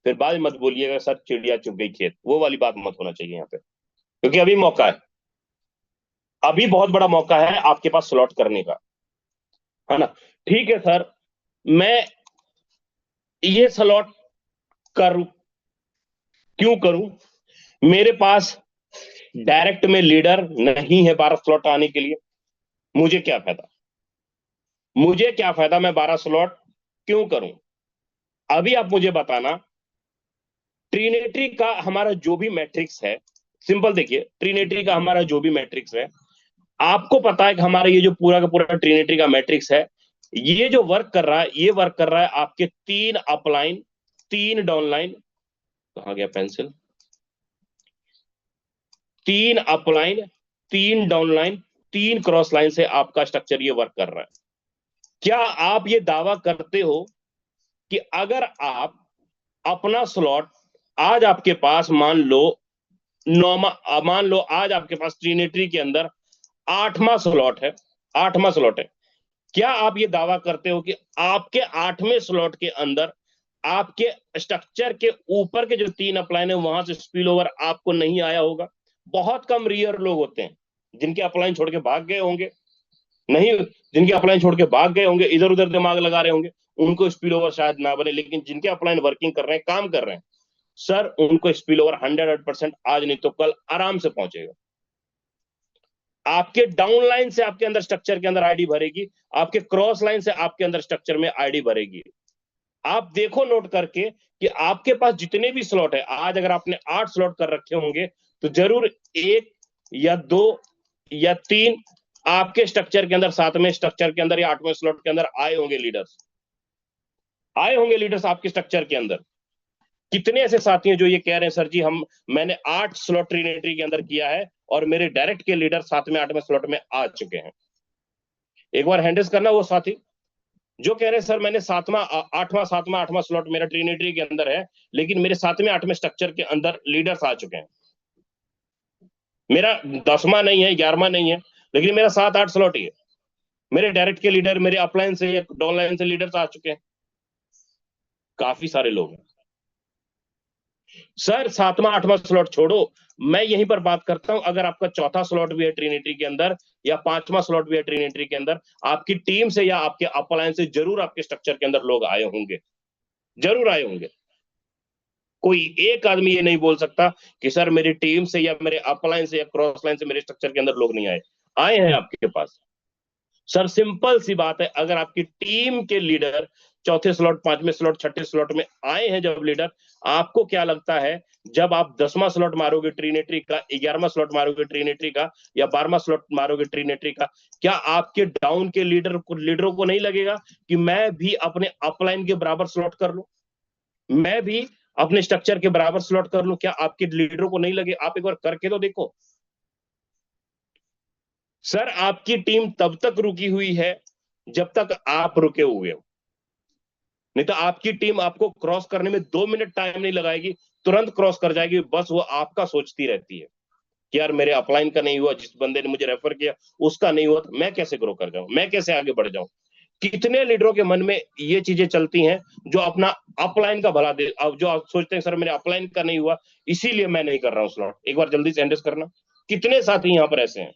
फिर बाद में मत बोलिएगा सर चिड़िया चुग गई खेत, वो वाली बात मत होना चाहिए यहाँ पे, क्योंकि अभी मौका है, अभी बहुत बड़ा मौका है आपके पास स्लॉट करने का, है ना। ठीक है सर, मैं ये स्लॉट करूं, क्यों करूं? मेरे पास डायरेक्ट में लीडर नहीं है 12 स्लॉट आने के लिए, मुझे क्या फायदा, मुझे क्या फायदा, मैं 12 स्लॉट क्यों करूं? अभी आप मुझे बताना, ट्रिनिटी का हमारा जो भी मैट्रिक्स है, सिंपल देखिए, ट्रिनिटी का हमारा जो भी मैट्रिक्स है, आपको पता है कि हमारा ये जो पूरा का पूरा ट्रिनिटी का मैट्रिक्स है, ये जो वर्क कर रहा है, ये वर्क कर रहा है आपके 3 अपलाइन 3 डाउनलाइन, कहां गया pencil, 3 upline 3 downline 3 cross line से आपका स्ट्रक्चर ये वर्क कर रहा है। क्या आप ये दावा करते हो कि अगर आप अपना स्लॉट आज आपके पास मान लो आज आपके पास ट्रिनिटी के अंदर 8वां स्लॉट है, 8वां स्लॉट है, क्या आप ये दावा करते हो कि आपके 8वें स्लॉट के अंदर आपके स्ट्रक्चर के ऊपर के जो 3 अपलाइन है वहां से स्पिल ओवर आपको नहीं आया होगा? बहुत कम रेयर लोग होते हैं जिनके अपलाइन छोड़ के भाग गए होंगे, नहीं, जिनके अपलाइन छोड़ के भाग गए होंगे, इधर उधर दिमाग लगा रहे होंगे, उनको स्पिल ओवर शायद ना बने, लेकिन जिनके अपलाइन वर्किंग कर रहे हैं, काम कर रहे हैं सर, उनको स्पिल ओवर 100% आज नहीं तो कल आराम से पहुंचेगा। आपके डाउन लाइन से आपके अंदर स्ट्रक्चर के अंदर आईडी भरेगी, आपके क्रॉस लाइन से आपके अंदर स्ट्रक्चर में आईडी भरेगी। आप देखो नोट करके कि आपके पास जितने भी स्लॉट है, आज अगर आपने 8 स्लॉट कर रखे होंगे तो जरूर 1 या 2 या 3 आपके स्ट्रक्चर के अंदर, 7वें स्ट्रक्चर के अंदर या 8वें स्लॉट के अंदर आए होंगे लीडर्स, आए होंगे लीडर्स आपके स्ट्रक्चर के अंदर। कितने ऐसे साथी हैं जो ये कह रहे हैं सर जी मैंने 8 स्लॉट ट्रिनिटी के अंदर किया है और मेरे डायरेक्ट के लीडर 7वें 8वें स्लॉट में आ चुके हैं? एक बार हैंडल्स करना वो साथी जो कह रहे हैं सर मैंने 8वां स्लॉट मेरा ट्रिनिटी के अंदर है, लेकिन मेरे 7वें 8वें स्ट्रक्चर के अंदर लीडर्स आ चुके हैं। मेरा 10वां नहीं है, 11वां नहीं है, लेकिन मेरा 7-8 स्लॉट ही है। मेरे डायरेक्ट के लीडर, मेरे अपलाइन से या डाउनलाइन से लीडर्स आ चुके हैं, काफी सारे लोग हैं सर। 7वां 8वां स्लॉट छोड़ो, मैं यहीं पर बात करता हूं, अगर आपका 4था स्लॉट भी है ट्रिनिटी के अंदर या 5वां स्लॉट भी है ट्रिनिटी के अंदर, आपकी टीम से या आपके अपलाइन से जरूर आपके स्ट्रक्चर के अंदर लोग आए होंगे, जरूर आए होंगे। कोई एक आदमी ये नहीं बोल सकता कि सर मेरी टीम से या मेरे अपलाइन से या क्रॉस लाइन से मेरे स्ट्रक्चर के अंदर लोग नहीं आए, आए हैं आपके पास सर। सिंपल सी बात है, अगर आपकी टीम के लीडर 4थे स्लॉट 5वें स्लॉट 6ठे स्लॉट में आए हैं जब लीडर, आपको क्या लगता है जब आप 10वां स्लॉट मारोगे ट्रिनिटी का, 11वां स्लॉट मारोगे ट्रिनिटी का या 12वां स्लॉट मारोगे ट्रिनिटी का, क्या आपके डाउन के लीडरों को नहीं लगेगा कि मैं भी अपने अपलाइन के बराबर स्लॉट कर लूं, मैं भी अपने स्ट्रक्चर के बराबर स्लॉट कर लो। क्या आपके लीडरों को नहीं लगे? आप एक बार करके तो देखो। सर आपकी टीम तब तक रुकी हुई है जब तक आप रुके हुए हो, नहीं तो आपकी टीम आपको क्रॉस करने में 2 मिनट टाइम नहीं लगाएगी, तुरंत क्रॉस कर जाएगी। बस वो आपका सोचती रहती है कि यार मेरे अपलाइन का नहीं हुआ, जिस बंदे ने मुझे रेफर किया उसका नहीं हुआ, तो मैं कैसे ग्रो कर जाऊं, मैं कैसे आगे बढ़ जाऊं। कितने लीडरों के मन में ये चीजें चलती हैं जो अपना अपलाइन का भला दे, अब जो आप सोचते हैं सर मेरे अपलाइन का नहीं हुआ इसीलिए मैं नहीं कर रहा हूं स्लॉट। एक बार जल्दी से एंडर्स करना। कितने साथी यहाँ पर ऐसे हैं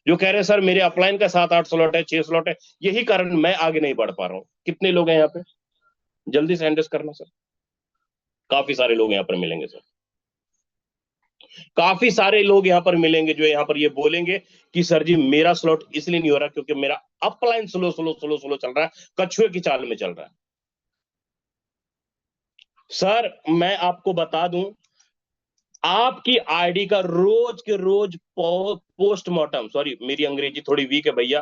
जो कह रहे हैं सर मेरे अपलाइन का 7-8 स्लॉट है, 6 स्लॉट है, यही कारण मैं आगे नहीं बढ़ पा रहा हूँ। कितने लोग हैं यहाँ पे? जल्दी से एंडर्स करना सर। काफी सारे लोग यहाँ पर मिलेंगे सर, काफी सारे लोग यहाँ पर मिलेंगे जो यहाँ पर ये बोलेंगे कि सर जी मेरा स्लॉट इसलिए नहीं हो रहा क्योंकि मेरा upline slow slow slow slow चल रहा है, कछुए की चाल में चल रहा है। सर मैं आपको बता दूं, आपकी आईडी का रोज के रोज पोस्टमार्टम, सॉरी मेरी अंग्रेजी थोड़ी वीक है भैया,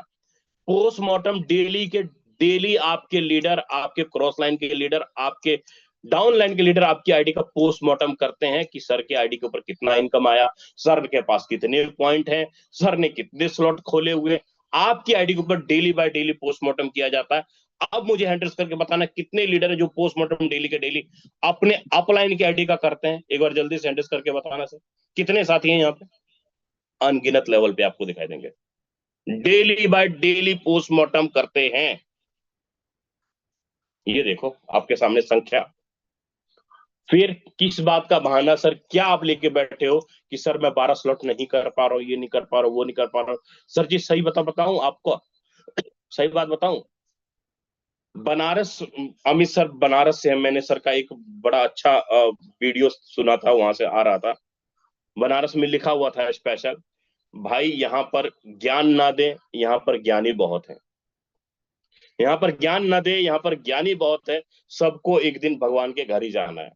पोस्टमार्टम डेली के डेली आपके लीडर, आपके क्रॉस लाइन के लीडर, आपके डाउन लाइन के लीडर आपकी आईडी का पोस्टमार्टम करते हैं कि सर के आईडी के ऊपर कितना इनकम आया, सर के पास कितने पॉइंट हैं, सर ने कितने स्लॉट खोले हुए। आपकी आईडी के ऊपर डेली बाय डेली पोस्टमार्टम किया जाता है। अब मुझे हैंडल्स करके बताना कितने लीडर है जो पोस्टमार्टम डेली के डेली अपने अपलाइन की आईडी का करते हैं। एक बार जल्दी से हैंडल्स करके बताना सर, कितने साथी हैं यहाँ पे? अनगिनत लेवल पे आपको दिखाई देंगे, डेली बाय डेली पोस्टमार्टम करते हैं। ये देखो आपके सामने संख्या। फिर किस बात का बहाना सर, क्या आप लेके बैठे हो कि सर मैं 12 स्लॉट नहीं कर पा रहा हूँ, ये नहीं कर पा रहा हूँ, वो नहीं कर पा रहा हूँ। सर जी सही बताऊं आपको, सही बात बताऊं, बनारस, अमित सर बनारस से है, मैंने सर का एक बड़ा अच्छा वीडियो सुना था, वहां से आ रहा था, बनारस में लिखा हुआ था स्पेशल, भाई यहाँ पर ज्ञान ना दे, यहाँ पर ज्ञानी बहुत है। यहाँ पर ज्ञान ना दे, यहाँ पर ज्ञानी बहुत है, सबको एक दिन भगवान के घर ही जाना है।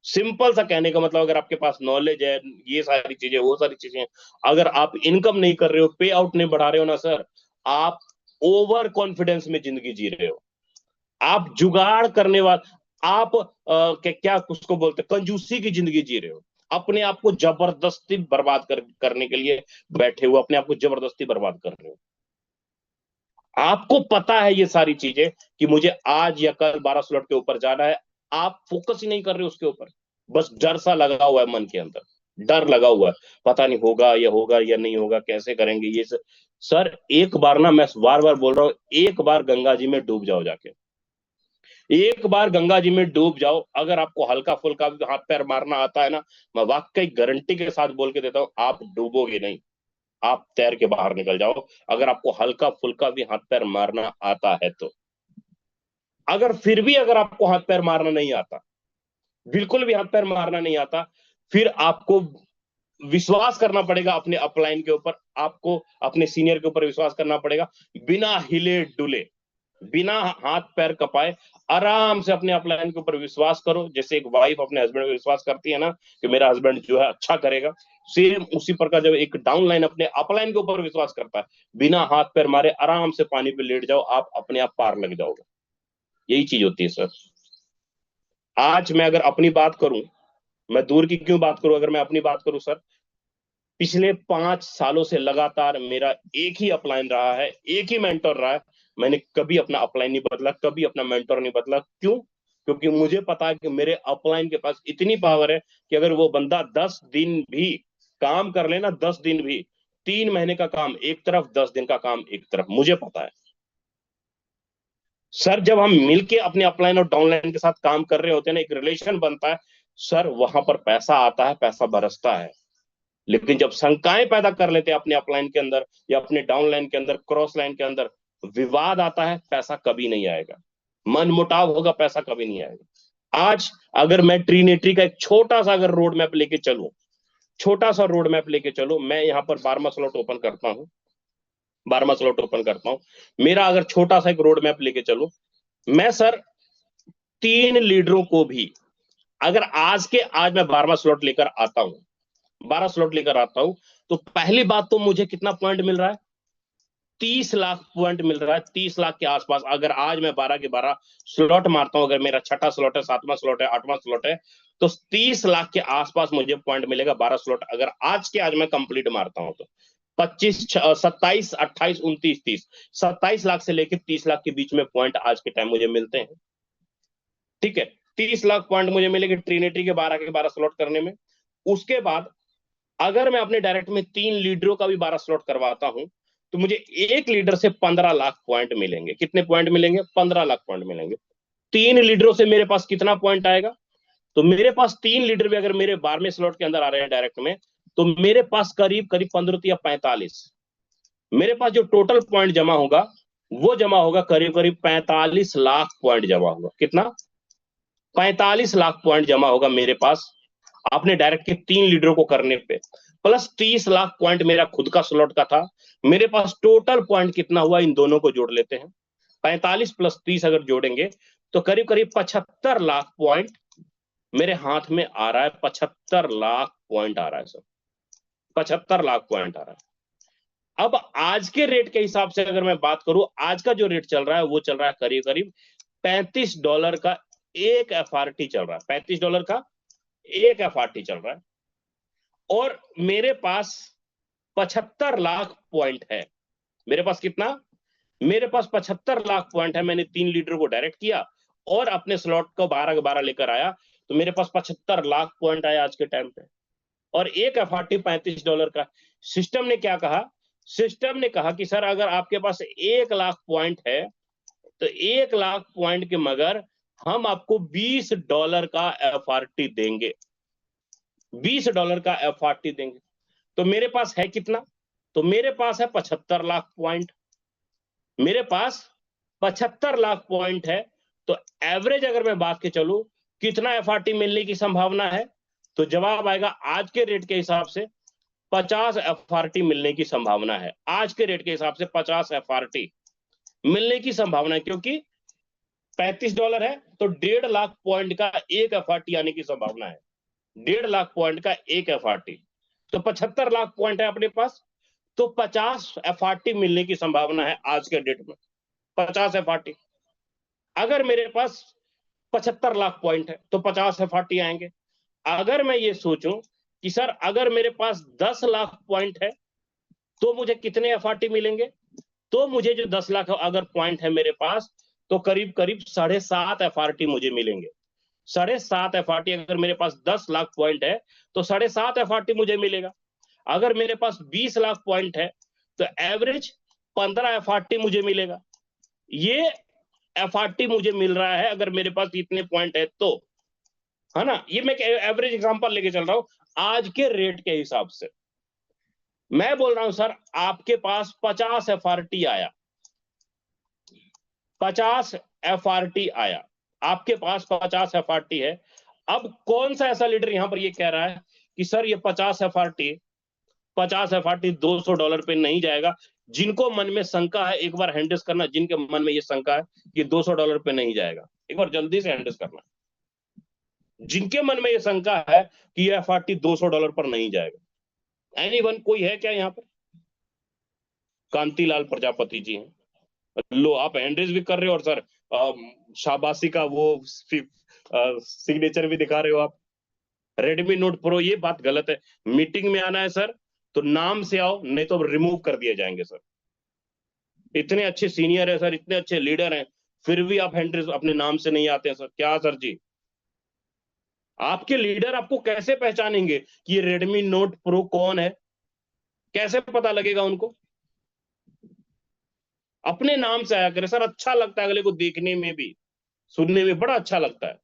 सिंपल सा कहने का मतलब, अगर आपके पास नॉलेज है, ये सारी चीजें, वो सारी चीजें, अगर आप इनकम नहीं कर रहे हो, पे आउट नहीं बढ़ा रहे हो ना सर, आप ओवर कॉन्फिडेंस में जिंदगी जी रहे हो। आप जुगाड़ करने वाले, आप क्या उसको बोलते, कंजूसी की जिंदगी जी रहे हो। अपने आप को जबरदस्ती बर्बाद करने के लिए बैठे हो, अपने आप को जबरदस्ती बर्बाद कर रहे हो। आपको पता है ये सारी चीजें कि मुझे आज या कल 12 स्लॉट के ऊपर जाना है, आप फोकस ही नहीं कर रहे उसके ऊपर। बस डर सा लगा हुआ है मन के अंदर, डर लगा हुआ है, पता नहीं होगा या नहीं होगा, कैसे करेंगे ये सर एक बार ना, मैं बार बार बोल रहा हूं, एक बार गंगा जी में डूब जाओ जाके, एक बार गंगा जी में डूब जाओ। अगर आपको हल्का फुल्का भी हाथ पैर मारना आता है ना, मैं वाकई गारंटी के साथ बोल के देता हूं, आप डूबोगे नहीं, आप तैर के बाहर निकल जाओ। अगर आपको हल्का फुल्का भी हाथ पैर मारना आता है तो। अगर फिर भी अगर आपको हाथ पैर मारना नहीं आता, बिल्कुल भी हाथ पैर मारना नहीं आता, फिर आपको विश्वास करना पड़ेगा अपने अपलाइन के ऊपर, आपको अपने सीनियर के ऊपर विश्वास करना पड़ेगा, बिना हिले डुले, बिना हाथ पैर कपाए, आराम से अपने अपलाइन के ऊपर विश्वास करो। जैसे एक वाइफ अपने हस्बैंड पे विश्वास करती है ना कि मेरा हस्बैंड जो है अच्छा करेगा, सेम उसी प्रकार जब एक डाउन लाइन अपने अपलाइन के ऊपर विश्वास करता है, बिना हाथ पैर मारे आराम से पानी पे लेट जाओ, आप अपने आप पार लग जाओगे। यही चीज होती है सर। आज मैं अगर अपनी बात करूं, मैं दूर की क्यों बात करूं, अगर मैं अपनी बात करूं सर, पिछले 5 सालों से लगातार मेरा एक ही अपलाइन रहा है, एक ही मेंटर रहा है। मैंने कभी अपना अपलाइन नहीं बदला, कभी अपना मेंटर नहीं बदला। क्यों? क्योंकि मुझे पता है कि मेरे अपलाइन के पास इतनी पावर है कि अगर वो बंदा 10 दिन भी काम कर लेना, 10 दिन भी, 3 महीने का काम एक तरफ, 10 दिन का काम एक तरफ, मुझे पता है सर। जब हम मिलके अपने अपलाइन और डाउनलाइन के साथ काम कर रहे होते हैं ना, एक रिलेशन बनता है सर, वहां पर पैसा आता है, पैसा बरसता है। लेकिन जब शंकाएं पैदा कर लेते हैं अपने अपलाइन के अंदर या अपने डाउन लाइन के अंदर, क्रॉस लाइन के अंदर, विवाद आता है, पैसा कभी नहीं आएगा, मन मुटाव होगा, पैसा कभी नहीं आएगा। आज अगर मैं ट्रिनेट्री का एक छोटा सा अगर रोड मैप लेके चलूं, छोटा सा रोड मैप लेके चलो, मैं यहाँ पर 12वां स्लॉट ओपन करता हूं, 12वां स्लॉट ओपन करता हूं, मेरा अगर छोटा सा एक रोड मैप लेके चलो, मैं सर 3 लीडरों को भी अगर आज मैं 12वां स्लॉट लेकर आता हूं, 12 स्लॉट लेकर आता हूं, तो पहली बात तो मुझे कितना पॉइंट मिल रहा है? 30 लाख पॉइंट मिल रहा है, 30 लाख के आसपास। अगर आज मैं 12 के 12 स्लॉट मारता हूं, अगर मेरा छठा स्लॉट है, 7वां स्लॉट है, 8वां स्लॉट है, तो 30 लाख के आसपास मुझे पॉइंट मिलेगा 12 स्लॉट अगर आज के आज मैं कंप्लीट मारता हूं तो। 25 27 28 29 30 27 लाख से लेकर 30 लाख के बीच में पॉइंट आज के टाइम मुझे मिलते हैं। ठीक है, 30 लाख पॉइंट मुझे मिलेंगे ट्रिनिटी के 12 के 12 स्लॉट करने में। उसके बाद अगर मैं अपने डायरेक्ट में 3 लीडरों का भी 12 स्लॉट करवाता हूं तो मुझे एक लीडर से 15 लाख पॉइंट मिलेंगे। कितने पॉइंट मिलेंगे? 15 लाख पॉइंट मिलेंगे। 3 लीडरों से मेरे पास कितना पॉइंट आएगा? तो मेरे पास 3 लीडर भी अगर मेरे 12वें स्लॉट के अंदर आ रहे हैं डायरेक्ट में, तो मेरे पास करीब करीब 15 या 45, मेरे पास जो टोटल पॉइंट जमा होगा वो जमा होगा करीब करीब 45 लाख पॉइंट जमा होगा। कितना? 45 लाख पॉइंट जमा होगा मेरे पास आपने डायरेक्ट के 3 लीडरों को करने पे, प्लस 30 लाख पॉइंट मेरा खुद का स्लॉट का था। मेरे पास टोटल पॉइंट कितना हुआ, इन दोनों को जोड़ लेते हैं। 45 प्लस 30 अगर जोड़ेंगे तो करीब करीब 75 लाख पॉइंट मेरे हाथ में आ रहा है। 75 लाख पॉइंट आ रहा है सर, 75 लाख पॉइंट आ रहा है। अब आज के रेट के हिसाब से अगर मैं बात करूं, आज का जो रेट चल रहा है वो चल रहा है करीब करीब $35 का एक एफआरटी चल रहा है। $35 का एक एफआरटी चल रहा है और मेरे पास 75 लाख पॉइंट है। मेरे पास कितना? मेरे पास 75 लाख पॉइंट है। मैंने 3 लीडर को डायरेक्ट किया और अपने स्लॉट को 12 के 12 लेकर आया, तो मेरे पास 75 लाख पॉइंट आया आज के टाइम पे। और एक एफआरटी $35 का। सिस्टम ने क्या कहा? सिस्टम ने कहा कि सर अगर आपके पास 1 लाख पॉइंट है तो 1 लाख पॉइंट के मगर हम आपको $20 का एफआरटी देंगे, $20 का एफआरटी देंगे। तो मेरे पास है कितना? तो मेरे पास है 75 लाख पॉइंट। मेरे पास 75 लाख पॉइंट है, तो एवरेज अगर मैं बात के चलूं कितना एफआरटी मिलने की संभावना है, तो जवाब आएगा आज के रेट के हिसाब से 50 एफआरटी मिलने की संभावना है। आज के रेट के हिसाब से 50 एफआरटी मिलने की संभावना है, क्योंकि $35 है तो 1.5 लाख पॉइंट का एक एफआरटी आने की संभावना है। 1.5 लाख पॉइंट का एक एफआरटी, तो 75 लाख पॉइंट है अपने पास, तो 50 एफआरटी मिलने की संभावना है आज के डेट में। 50 एफआरटी। अगर मेरे पास 75 लाख पॉइंट है तो 50 एफआरटी आएंगे। अगर मैं ये सोचूं कि सर अगर मेरे पास 10 लाख पॉइंट है तो मुझे कितने एफआरटी मिलेंगे, तो मुझे जो 10 लाख अगर पॉइंट है मेरे पास, तो करीब करीब 7.5 एफआरटी मुझे मिलेंगे। 7.5 एफआरटी। अगर मेरे पास 10 लाख पॉइंट है तो 7.5 एफआरटी मुझे मिलेगा। अगर मेरे पास 20 लाख पॉइंट है तो एवरेज 15 एफआरटी मुझे मिलेगा। ये एफआरटी मुझे मिल रहा है अगर मेरे पास इतने पॉइंट है तो, है ना। ये मैं एवरेज एग्जांपल लेके चल रहा हूं आज के रेट के हिसाब से। मैं बोल रहा हूं सर आपके पास 50 एफआरटी आया, 50 एफआरटी आया, आपके पास 50 एफआरटी है। अब कौन सा ऐसा लीडर यहां पर ये कह रहा है कि सर ये 50 एफआरटी $200 पे नहीं जाएगा? जिनको मन में शंका है एक बार हैंडल्स करना, जिनके मन में ये शंका है कि $200 पे नहीं जाएगा, एक बार जल्दी से हैंडल्स करना। जिनके मन में ये शंका है कि ये एफआरटी $200 पर नहीं जाएगा, एनीवन कोई है क्या यहाँ पर? कांतिलाल प्रजापति जी हैं। लो आप हैंडरेज भी कर रहे हो और सर शाबाशी का वो सिग्नेचर भी दिखा रहे हो आप। रेडमी नोट प्रो, ये बात गलत है। मीटिंग में आना है सर तो नाम से आओ, नहीं तो रिमूव कर दिए जाएंगे सर। इतने अच्छे सीनियर है सर, इतने अच्छे लीडर हैं, फिर भी आप हैंडरेज अपने नाम से नहीं आते हैं सर, क्या सर जी? आपके लीडर आपको कैसे पहचानेंगे कि ये रेडमी नोट प्रो कौन है? कैसे पता लगेगा उनको? अपने नाम से आया करे सर, अच्छा लगता है अगले को देखने में भी, सुनने में बड़ा अच्छा लगता है।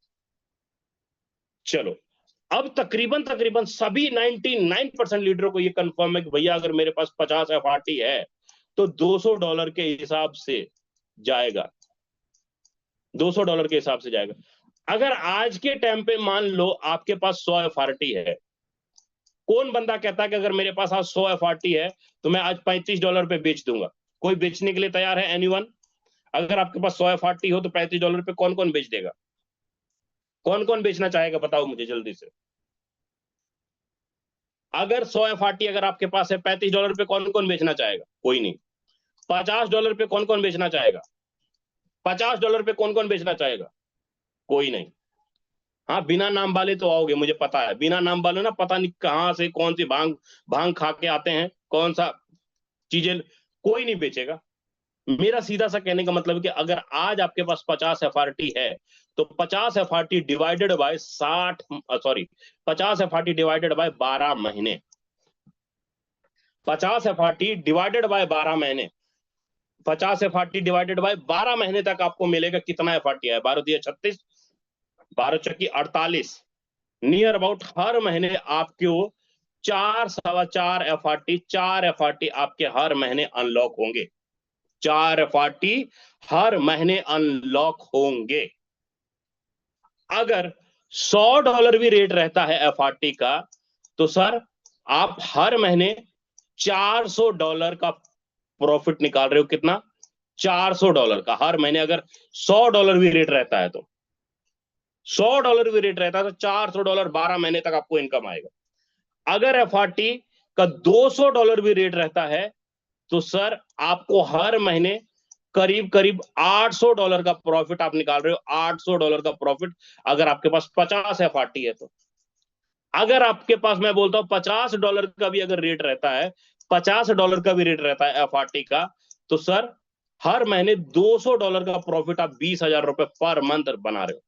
चलो, अब तकरीबन तकरीबन सभी 99% लीडरों को ये कंफर्म है कि भैया अगर मेरे पास 50 एफआरटी है तो $200 के हिसाब से जाएगा, $200 के हिसाब से जाएगा। अगर आज के टाइम पे मान लो आपके पास 100 एफआरटी है, कौन बंदा कहता है कि अगर मेरे पास आज 100 एफआरटी है तो मैं आज $35 पे बेच दूंगा? कोई बेचने के लिए तैयार है? एनीवन? अगर आपके पास 100 एफआरटी हो तो $35 पे कौन कौन बेच देगा? कौन कौन बेचना चाहेगा बताओ मुझे जल्दी से। अगर 100 एफआरटी अगर आपके पास है $35 पे कौन कौन बेचना चाहेगा? कोई नहीं। $50 पे कौन कौन बेचना चाहेगा? $50 पे कौन कौन बेचना चाहेगा? कोई नहीं। हाँ, बिना नाम वाले तो आओगे, मुझे पता है। बिना नाम वाले ना, पता नहीं कहां से कौन सी भांग भांग खा के आते हैं, कौन सा चीजें, कोई नहीं बेचेगा। मेरा सीधा सा कहने का मतलब है कि अगर आज आपके पास 50 FRT है, तो 50 FRT divided by 50 FRT divided by 12 महीने, 50 FRT डिवाइडेड बाय 12 महीने, 50 FRT डिवाइडेड बाय 12 महीने तक आपको मिलेगा। कितना FRT है? 12 दिया 36, 12 चक्की 48, नियर अबाउट हर महीने आपको 4 FRT आपके हर महीने अनलॉक होंगे। 4 FRT हर महीने अनलॉक होंगे। अगर $100 भी रेट रहता है FRT का, तो सर आप हर महीने $400 का प्रॉफिट निकाल रहे हो। कितना? $400 का हर महीने। अगर $100 भी रेट रहता है, तो $100 भी रेट रहता है, तो $400 12 महीने तक आपको इनकम आएगा। अगर FRT का $200 भी रेट रहता है, तो सर आपको हर महीने करीब करीब $800 का प्रॉफिट आप निकाल रहे हो। $800 का प्रॉफिट, अगर आपके पास 50 FRT है तो। अगर आपके पास, मैं बोलता हूं, $50 का भी अगर रेट रहता है, $50 का भी रेट रहता है FRT का, तो सर हर महीने $200 का प्रॉफिट आप 20,000 रुपए पर मंथ बना रहे हो।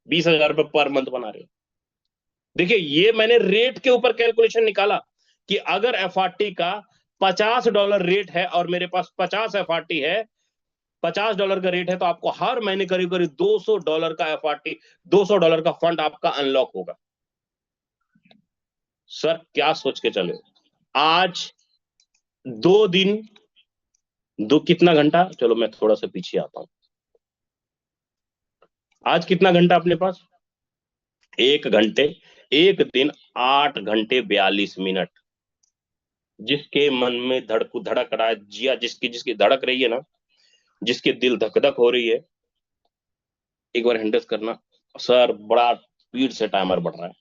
20,000 रुपए पर मंथ बना रहे हो। देखिए, ये मैंने रेट के ऊपर कैलकुलेशन निकाला कि अगर FRT का $50 रेट है और मेरे पास 50 FRT है, $50 का रेट है, तो आपको हर महीने करीब करीब $200 का FRT, $200 का फंड आपका अनलॉक होगा। सर क्या सोच के चले? आज 2 दिन, कितना घंटा, चलो मैं थोड़ा सा पीछे आता हूं। आज कितना घंटा अपने पास? 1 घंटे, 1 दिन 8 घंटे 42 मिनट। जिसके मन में धड़क रहा है, जिया जिसकी जिसकी धड़क रही है ना, जिसके दिल धक धक हो रही है, एक बार हैंडल्स करना। सर बड़ा स्पीड से टाइमर बढ़ रहा है,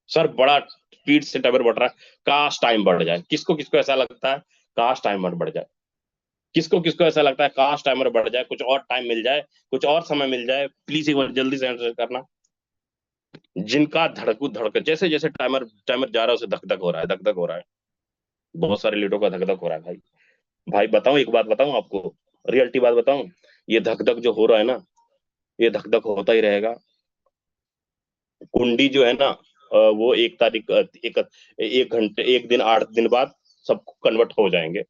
सर बड़ा स्पीड से टाइमर बढ़ रहा है, काश टाइम बढ़ जाए। किसको किसको ऐसा लगता है काश टाइमर बढ़ जाए? किसको किसको ऐसा लगता है काश टाइमर बढ़ जाए, कुछ और टाइम मिल जाए, कुछ और समय मिल जाए? प्लीज एक बार जल्दी से आंसर करना। जिनका धड़क जैसे जैसे टाइमर टाइमर जा रहा है, उसे धक धक हो रहा है, धक धक हो रहा है। बहुत सारे लीडरों का धक धक हो रहा है। भाई भाई बताऊं, एक बात बताऊं आपको, रियलिटी बात बताऊं, ये धक धक जो हो रहा है ना, ये धक धक होता ही रहेगा। कुंडी जो है ना, वो 1 तारीख, 1 घंटे, 1 दिन 8 दिन बाद सब कन्वर्ट हो जाएंगे।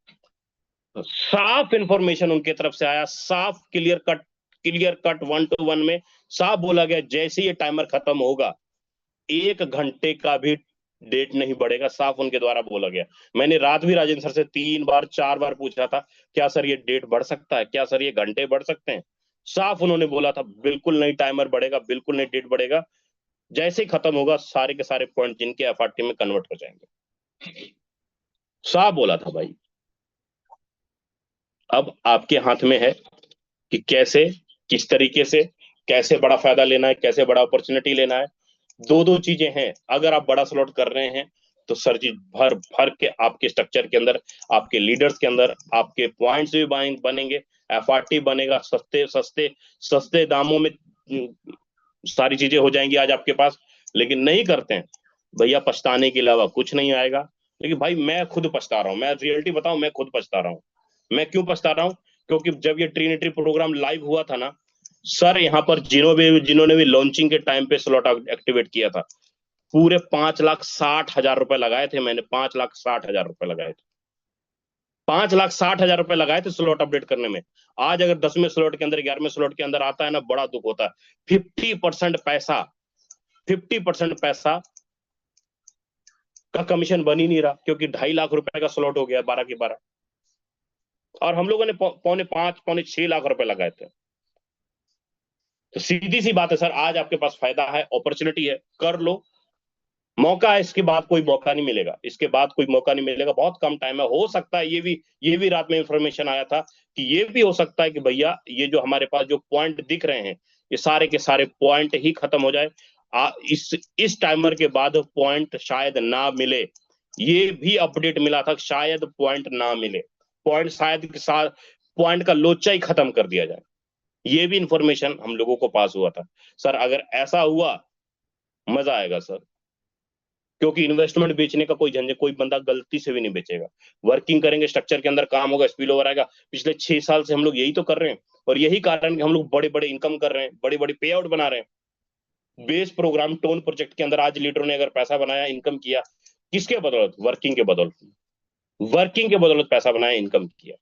साफ इंफॉर्मेशन उनके तरफ से आया, साफ क्लियर कट 1 to 1 में साफ बोला गया, जैसे ये टाइमर खत्म होगा 1 घंटे का भी डेट नहीं बढ़ेगा। साफ उनके द्वारा बोला गया। मैंने रात भी राजेंद्र सर से 3 बार 4 बार पूछा था, क्या सर ये डेट बढ़ सकता है, क्या सर ये घंटे बढ़ सकते हैं? साफ उन्होंने बोला था, बिल्कुल नहीं टाइमर बढ़ेगा, बिल्कुल नहीं डेट बढ़ेगा। जैसे ही खत्म होगा, सारे के सारे पॉइंट जिनके FRT में कन्वर्ट हो जाएंगे। साफ बोला था भाई। अब आपके हाथ में है कि कैसे, किस तरीके से, कैसे बड़ा फायदा लेना है, कैसे बड़ा अपॉर्चुनिटी लेना है। दो चीजें हैं। अगर आप बड़ा स्लॉट कर रहे हैं, तो सर जी भर भर के आपके स्ट्रक्चर के अंदर, आपके लीडर्स के अंदर आपके पॉइंट्स भी बनेंगे, FRT बनेगा, सस्ते सस्ते सस्ते दामों में सारी चीजें हो जाएंगी आज आपके पास। लेकिन नहीं करते हैं भैया, पछताने के अलावा कुछ नहीं आएगा। लेकिन भाई मैं खुद पछता रहा हूँ, मैं रियलिटी बताऊं, मैं खुद पछता रहा हूँ। मैं क्यों पछता रहा हूँ? क्योंकि जब ये ट्रिनिटी प्रोग्राम लाइव हुआ था ना सर, यहाँ पर जिन्होंने भी लॉन्चिंग के टाइम पे स्लॉट एक्टिवेट किया था, पूरे 5,60,000 रुपए लगाए थे मैंने। 5,60,000 रुपए लगाए थे, 5,60,000 रुपए लगाए थे स्लॉट अपडेट करने में। आज अगर 10वें स्लॉट के अंदर, 11वें स्लॉट के अंदर आता है ना, बड़ा दुख होता है। 50% पैसा, 50% पैसा का कमीशन बन ही नहीं रहा, क्योंकि 2.5 लाख रुपए का स्लॉट हो गया 12 के 12, और हम लोगों ने 5.5 पौने 6 लाख रुपए लगाए थे। तो सीधी सी बात है सर, आज आपके पास फायदा है, अपॉर्चुनिटी है, कर लो। मौका है, इसके बाद कोई मौका नहीं मिलेगा, इसके बाद कोई मौका नहीं मिलेगा। बहुत कम टाइम है। हो सकता है ये भी रात में इंफॉर्मेशन आया था कि ये भी हो सकता है कि भैया ये जो हमारे पास जो पॉइंट दिख रहे हैं, ये सारे के सारे पॉइंट ही खत्म हो जाए। इस टाइमर के बाद पॉइंट शायद ना मिले। ये भी अपडेट मिला था, शायद पॉइंट ना मिले, पॉइंट शायद के साथ पॉइंट का लोचा ही खत्म कर दिया जाए। ये भी इंफॉर्मेशन हम लोगों को पास हुआ था सर। अगर ऐसा हुआ मजा आएगा सर, क्योंकि इन्वेस्टमेंट बेचने का कोई झंझट, कोई बंदा गलती से भी नहीं बेचेगा। वर्किंग करेंगे, स्ट्रक्चर के अंदर काम होगा, स्पिल ओवर आएगा। पिछले 6 साल से हम लोग यही तो कर रहे हैं, और यही कारण कि हम लोग बड़े बड़े इनकम कर रहे हैं, बड़ी बड़ी पे आउट बना रहे हैं। बेस प्रोग्राम टोन प्रोजेक्ट के अंदर आज लीडरों ने अगर पैसा बनाया, इनकम किया, किसके बदौलत? वर्किंग के बदौलत। वर्किंग के बदौलत पैसा बनाया, इनकम किया।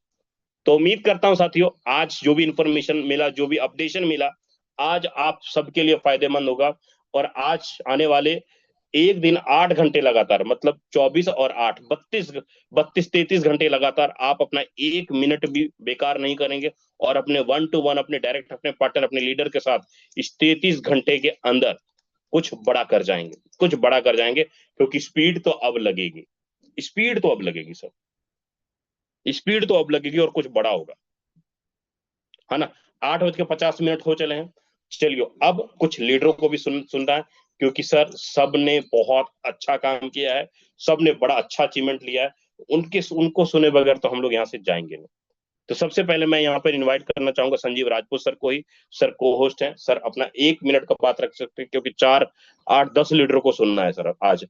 तो उम्मीद करता हूं साथियों, आज जो भी इंफॉर्मेशन मिला, जो भी अपडेशन मिला, आज आप सबके लिए फायदेमंद होगा। और आज आने वाले एक दिन 8 घंटे लगातार, मतलब 24 और 8, 32 33 घंटे लगातार आप अपना 1 मिनट भी बेकार नहीं करेंगे, और अपने 1 to 1 अपने डायरेक्ट, अपने पार्टनर, अपने लीडर के साथ इस 33 घंटे के अंदर कुछ बड़ा कर जाएंगे, कुछ बड़ा कर जाएंगे। क्योंकि स्पीड तो अब लगेगी, स्पीड तो अब लगेगी सर, स्पीड तो अब लगेगी, और कुछ बड़ा होगा, है ना। 8:50 हो चले हैं। चलिए, अब कुछ लीडरों को भी सुन रहा है, क्योंकि सर सब ने बहुत अच्छा काम किया है, सब ने बड़ा अच्छा अचीवमेंट लिया है। उनको सुने बगैर तो हम लोग यहाँ से जाएंगे नहीं। तो सबसे पहले मैं यहाँ पर इनवाइट करना चाहूंगा संजीव राजपूत सर को ही। सर को होस्ट है सर, अपना 1 मिनट का बात रख सकते हैं, क्योंकि 4 8 10 लीडरों को सुनना है सर आज।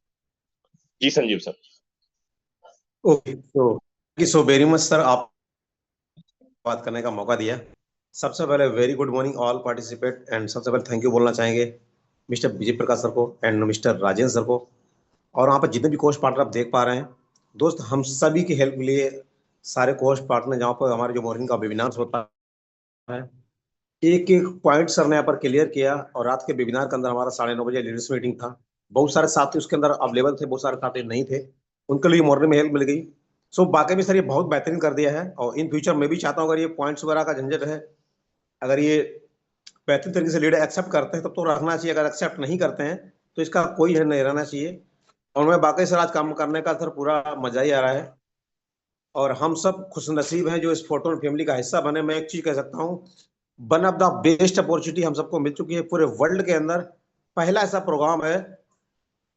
जी संजीव सर। ओके, तो thank you so very much sir, आप बात करने का मौका दिया। सबसे पहले very good morning all participate, and सबसे पहले थैंक यू बोलना चाहेंगे मिस्टर विजय प्रकाश सर को एंड मिस्टर राजेंद्र सर को, और वहाँ पर जितने भी कोच पार्टनर आप देख पा रहे हैं दोस्त, हम सभी की हेल्प के लिए सारे कोच पार्टनर, जहाँ पर हमारे जो मॉर्निंग का वेबिनार होता है, एक एक पॉइंट सर ने यहाँ पर क्लियर किया। और रात के वेबिनार के अंदर हमारा 9:30 बजे लीडर्स मीटिंग था। बहुत सारे साथी उसके अंदर अवेलेबल थे, बहुत सारे साथी नहीं थे, उनके लिए मॉर्निंग में हेल्प मिल गई। सो वाकई में सर ये बहुत बेहतरीन कर दिया है, और इन फ्यूचर मैं भी चाहता हूँ अगर ये पॉइंट्स वगैरह का झंझट है, अगर ये बेहतरीन तरीके से लीडर एक्सेप्ट करते हैं तब तो रखना चाहिए, अगर एक्सेप्ट नहीं करते हैं तो इसका कोई है नहीं रहना चाहिए। और मैं वाकई सर आज काम करने का सर पूरा मजा ही आ रहा है, और हम सब खुशनसीब हैं जो इस फोटोन फैमिली का हिस्सा बने। मैं एक चीज कह सकता हूँ, one of the best opportunity हम सबको मिल चुकी है पूरे वर्ल्ड के अंदर। पहला ऐसा प्रोग्राम है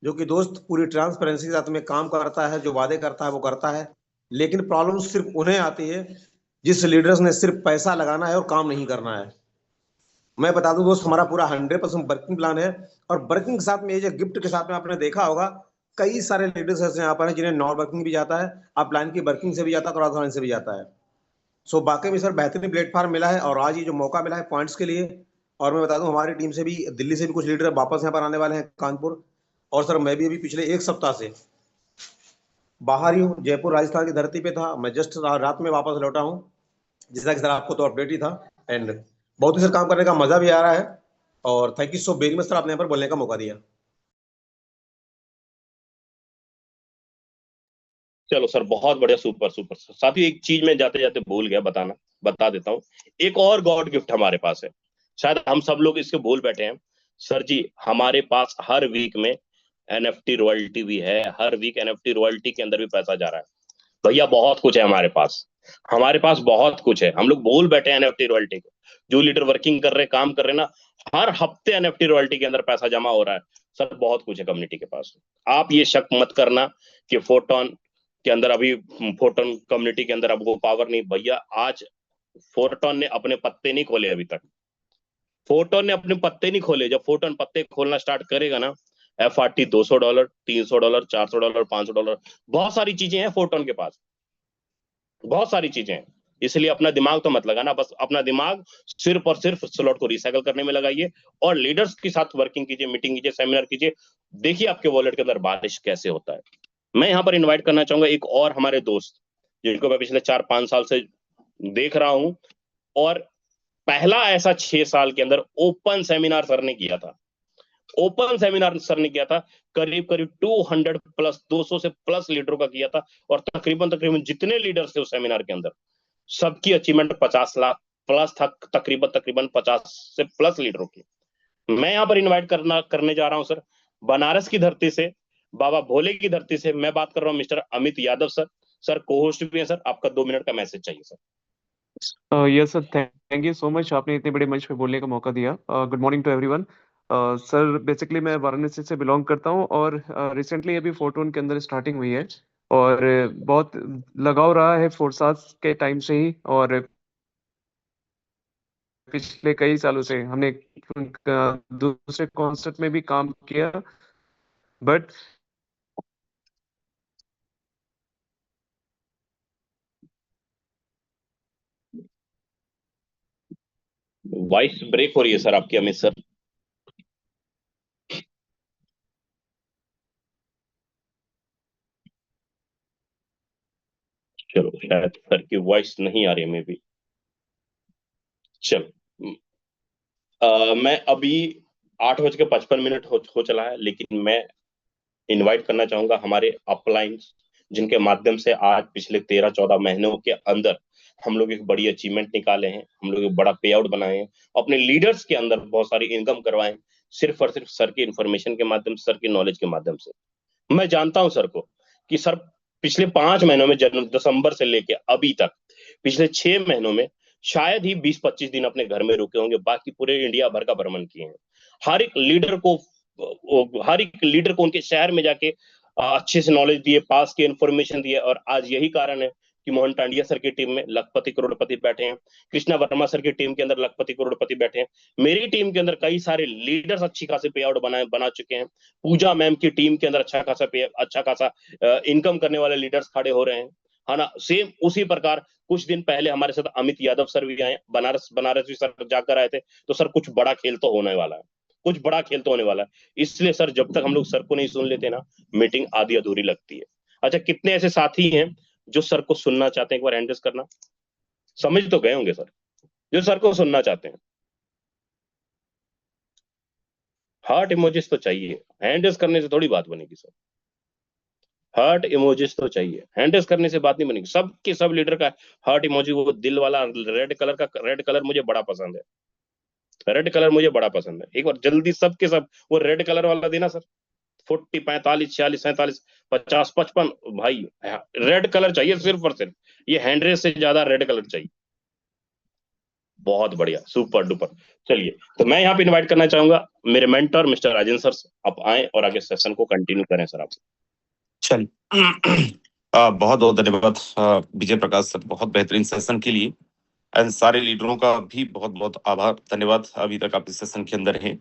जो कि दोस्त पूरी ट्रांसपेरेंसी के साथ में काम करता है, जो वादे करता है वो करता है, लेकिन प्रॉब्लम सिर्फ उन्हें आती है जिस लीडर्स ने सिर्फ पैसा लगाना है और काम नहीं करना है। मैं बता दूं दोस्त, हमारा पूरा 100% वर्किंग प्लान है, और वर्किंग के साथ में ये जो गिफ्ट के साथ में आपने देखा होगा कई सारे लीडर्स ऐसे यहाँ पर हैं जिन्हें नॉन वर्किंग भी जाता है, अपलाइन की वर्किंग से भी जाता है, क्रॉस से भी जाता है। सो बाकी में सर बेहतरीन प्लेटफॉर्म मिला है, और आज ये जो मौका मिला है पॉइंट्स के लिए। और मैं बता दूं हमारी टीम से भी, दिल्ली से भी कुछ लीडर वापस यहाँ पर आने वाले हैं कानपुर, और सर मैं भी अभी पिछले 1 सप्ताह से बाहर ही हूँ, जयपुर राजस्थान की धरती पे था, मैं जस्ट रात में वापस लौटा हूँ, जैसा कि सर आपको तो अपडेट ही था। एंड बहुत ही सर काम करने का मजा भी आ रहा है, और thank you so very much sir, आपने यहाँ पर बोलने का मौका दिया। चलो सर, बहुत बढ़िया, सुपर सुपर। साथियों, एक चीज मैं जाते जाते भूल गया बताना, बता देता हूँ। एक और गॉड गिफ्ट हमारे पास है, शायद हम सब लोग इसके भूल बैठे हैं। सर जी, हमारे पास हर वीक में एनएफटी रॉयल्टी भी है, हर वीक एनएफटी रॉयल्टी के अंदर भी पैसा जा रहा है। भैया बहुत कुछ है हमारे पास, हमारे पास बहुत कुछ है। हम लोग भूल बैठे हैं एनएफटी रॉयल्टी को। जो लीडर वर्किंग कर रहे, काम कर रहे ना, हर हफ्ते एनएफटी रॉयल्टी के अंदर पैसा जमा हो रहा है। सर बहुत कुछ है कम्युनिटी के पास। आप ये शक मत करना कि फोटोन के अंदर, अभी फोटोन कम्युनिटी के अंदर अब वो पावर नहीं। भैया आज फोटोन ने अपने पत्ते नहीं खोले अभी तक, फोटोन ने अपने पत्ते नहीं खोले। जब फोटोन पत्ते खोलना स्टार्ट करेगा ना, FRT $200, $300, $400, $500, बहुत सारी चीजें हैं फोटोन के पास, बहुत सारी चीजें हैं। इसलिए अपना दिमाग तो मत लगाना, बस अपना दिमाग सिर्फ और सिर्फ स्लॉट को रिसाइकल करने में लगाइए, और लीडर्स के साथ वर्किंग कीजिए, मीटिंग कीजिए, सेमिनार कीजिए। देखिए आपके वॉलेट के अंदर बारिश कैसे होता है। मैं यहाँ पर इन्वाइट करना चाहूंगा एक और हमारे दोस्त, जिनको मैं पिछले 4-5 साल से देख रहा हूं, और पहला ऐसा 6 साल के अंदर ओपन सेमिनार सर ने किया था। ओपन सेमिनार सर ने किया था, करीब करीब 200 प्लस, 200 से प्लस लीडरों का किया था, और तकरीबन जितने लीडर्स थे उस सेमिनार के अंदर, सबकी अचीवमेंट 50 लाख प्लस था, तकरीबन 50 से प्लस लीडरों की। मैं यहाँ पर इन्वाइट करने जा रहा हूँ सर, बनारस की धरती से, बाबा भोले की धरती से मैं बात कर रहा हूँ, mister Amit Yadav sir. Sir को होस्ट भी है सर, आपका 2 मिनट का मैसेज चाहिए sir. Yes sir, thank you so much, आपने इतने बड़े मंच पे बोलने का मौका दिया। Good morning to everyone. Sir basically मैं वाराणसी से बिलोंग करता हूँ, और रिसेंटली अभी फोटोन के अंदर स्टार्टिंग हुई है, और बहुत लगाव रहा है फोर्सास के टाइम से ही। और पिछले कई सालों से हमने दूसरे कॉन्सेप्ट में भी काम किया, बट वॉइस ब्रेक हो रही है सर आपकी, अमित सर। चलो, शायद सर की वॉइस नहीं आ रही है, मे बी। चलो, मैं अभी 8:55 हो चला है, लेकिन मैं इनवाइट करना चाहूंगा हमारे अपलाइंस, जिनके माध्यम से आज पिछले 13-14 महीनों के अंदर हम लोग एक बड़ी अचीवमेंट निकाले हैं, हम लोग एक बड़ा पे आउट बनाए हैं, अपने लीडर्स के अंदर बहुत सारी इनकम करवाए हैं, सिर्फ और सिर्फ सर की इन्फॉर्मेशन के माध्यम से, सर की नॉलेज के माध्यम से। मैं जानता हूं सर को कि सर पिछले 5 महीनों में, जनवरी दिसंबर से लेके अभी तक, पिछले 6 महीनों में शायद ही 20-25 दिन अपने घर में रुके होंगे, बाकी पूरे इंडिया भर का भ्रमण किए हैं। हर एक लीडर को उनके शहर में जाके अच्छे से नॉलेज दिए, पास के इन्फॉर्मेशन दिए, और आज यही कारण है कि मोहन टांडिया सर की टीम में लखपति करोड़पति बैठे हैं, कृष्णा वर्मा सर की टीम के अंदर लखपति करोड़पति बैठे हैं, मेरी टीम के अंदर कई सारे लीडर्स अच्छी खासे पे आउट बना चुके हैं, पूजा मैम की टीम के अंदर अच्छा खासा इनकम करने वाले लीडर्स खड़े हो रहे हैं, है ना। सेम उसी प्रकार कुछ दिन पहले हमारे साथ अमित यादव सर भी आए, बनारस भी सर जाकर आए थे। तो सर कुछ बड़ा खेल तो होने वाला है, कुछ बड़ा खेल तो होने वाला है। इसलिए सर जब तक हम लोग सर को नहीं सुन लेते ना, मीटिंग आधी अधूरी लगती है। अच्छा, कितने ऐसे साथी हैं जो सर को सुनना चाहते हैं? एक बार हैंड रेज करना। समझ तो गए होंगे सर, जो सर को सुनना चाहते हैं। हार्ट इमोजीज तो चाहिए, हैंड रेज करने से थोड़ी बात बनेगी सर। हार्ट इमोजीज तो चाहिए, हैंड रेज करने से बात नहीं बनेगी। सबके सब लीडर का हार्ट इमोजी, वो दिल वाला रेड कलर मुझे बड़ा पसंद है। रेड कलर मुझे बड़ा पसंद है। एक बार जल्दी सबके सब वो रेड कलर वाला देना सर। 40, 45, 46, 47, 50, 55 भाई, रेड कलर चाहिए सिर्फ और सिर्फ। ये हैंडरेस से ज्यादा रेड कलर चाहिए। बहुत बढ़िया, सुपर डुपर। चलिए, तो मैं यहाँ पे इनवाइट करना चाहूंगा मेरे मेंटर मिस्टर राजेंद्र सर, आप आए और आगे सेशन को कंटिन्यू करें सर। आप चलिए, बहुत बहुत धन्यवाद विजय प्रकाश सर, बहुत बेहतरीन सेशन के लिए। एंड सारे लीडरों का भी बहुत बहुत आभार, धन्यवाद, अभी तक आप इस सेशन के अंदर हैं।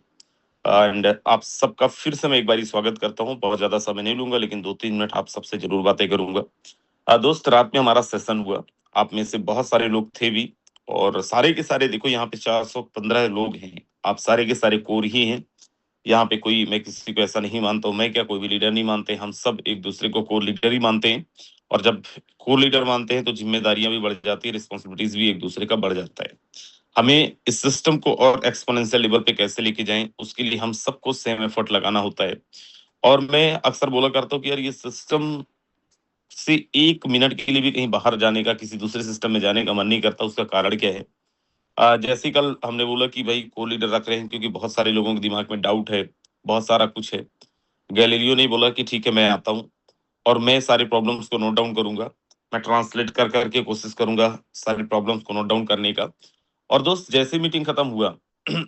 एंड आप सबका फिर से मैं एक बार स्वागत करता हूं। बहुत ज्यादा समय नहीं लूंगा, लेकिन 2-3 मिनट आप सबसे जरूर बातें करूंगा। दोस्त, रात में हमारा सेशन हुआ, आप में से बहुत सारे लोग थे भी, और सारे के सारे देखो यहाँ पे 415 लोग हैं, आप सारे के सारे कोर ही हैं। यहाँ पे कोई, मैं किसी को ऐसा नहीं मानता हूँ, मैं क्या कोई भी लीडर नहीं मानते, हम सब एक दूसरे को कोर लीडर ही मानते हैं। और जब कोर लीडर मानते हैं तो जिम्मेदारियां भी बढ़ जाती है, रिस्पॉन्सिबिलिटीज भी एक दूसरे का बढ़ जाता है। हमें इस सिस्टम को और एक्सपोनेंशियल लेवल पे कैसे लेके जाएं, उसके लिए हम सबको सेम एफर्ट लगाना होता है। और मैं अक्सर बोला करता हूँ कि यार ये सिस्टम से 1 मिनट के लिए भी कहीं बाहर जाने का, किसी दूसरे सिस्टम में जाने का मन नहीं करता। उसका कारण क्या है? जैसे कल हमने बोला कि भाई को लीडर रख रहे हैं क्योंकि बहुत सारे लोगों के दिमाग में डाउट है, बहुत सारा कुछ है। गैलीलियो ने बोला कि ठीक है, मैं आता हूँ और मैं सारे प्रॉब्लम्स को नोट डाउन करूंगा, मैं ट्रांसलेट कर करके कोशिश करूंगा सारे प्रॉब्लम्स को नोट डाउन करने का। और दोस्त, जैसे मीटिंग खत्म हुआ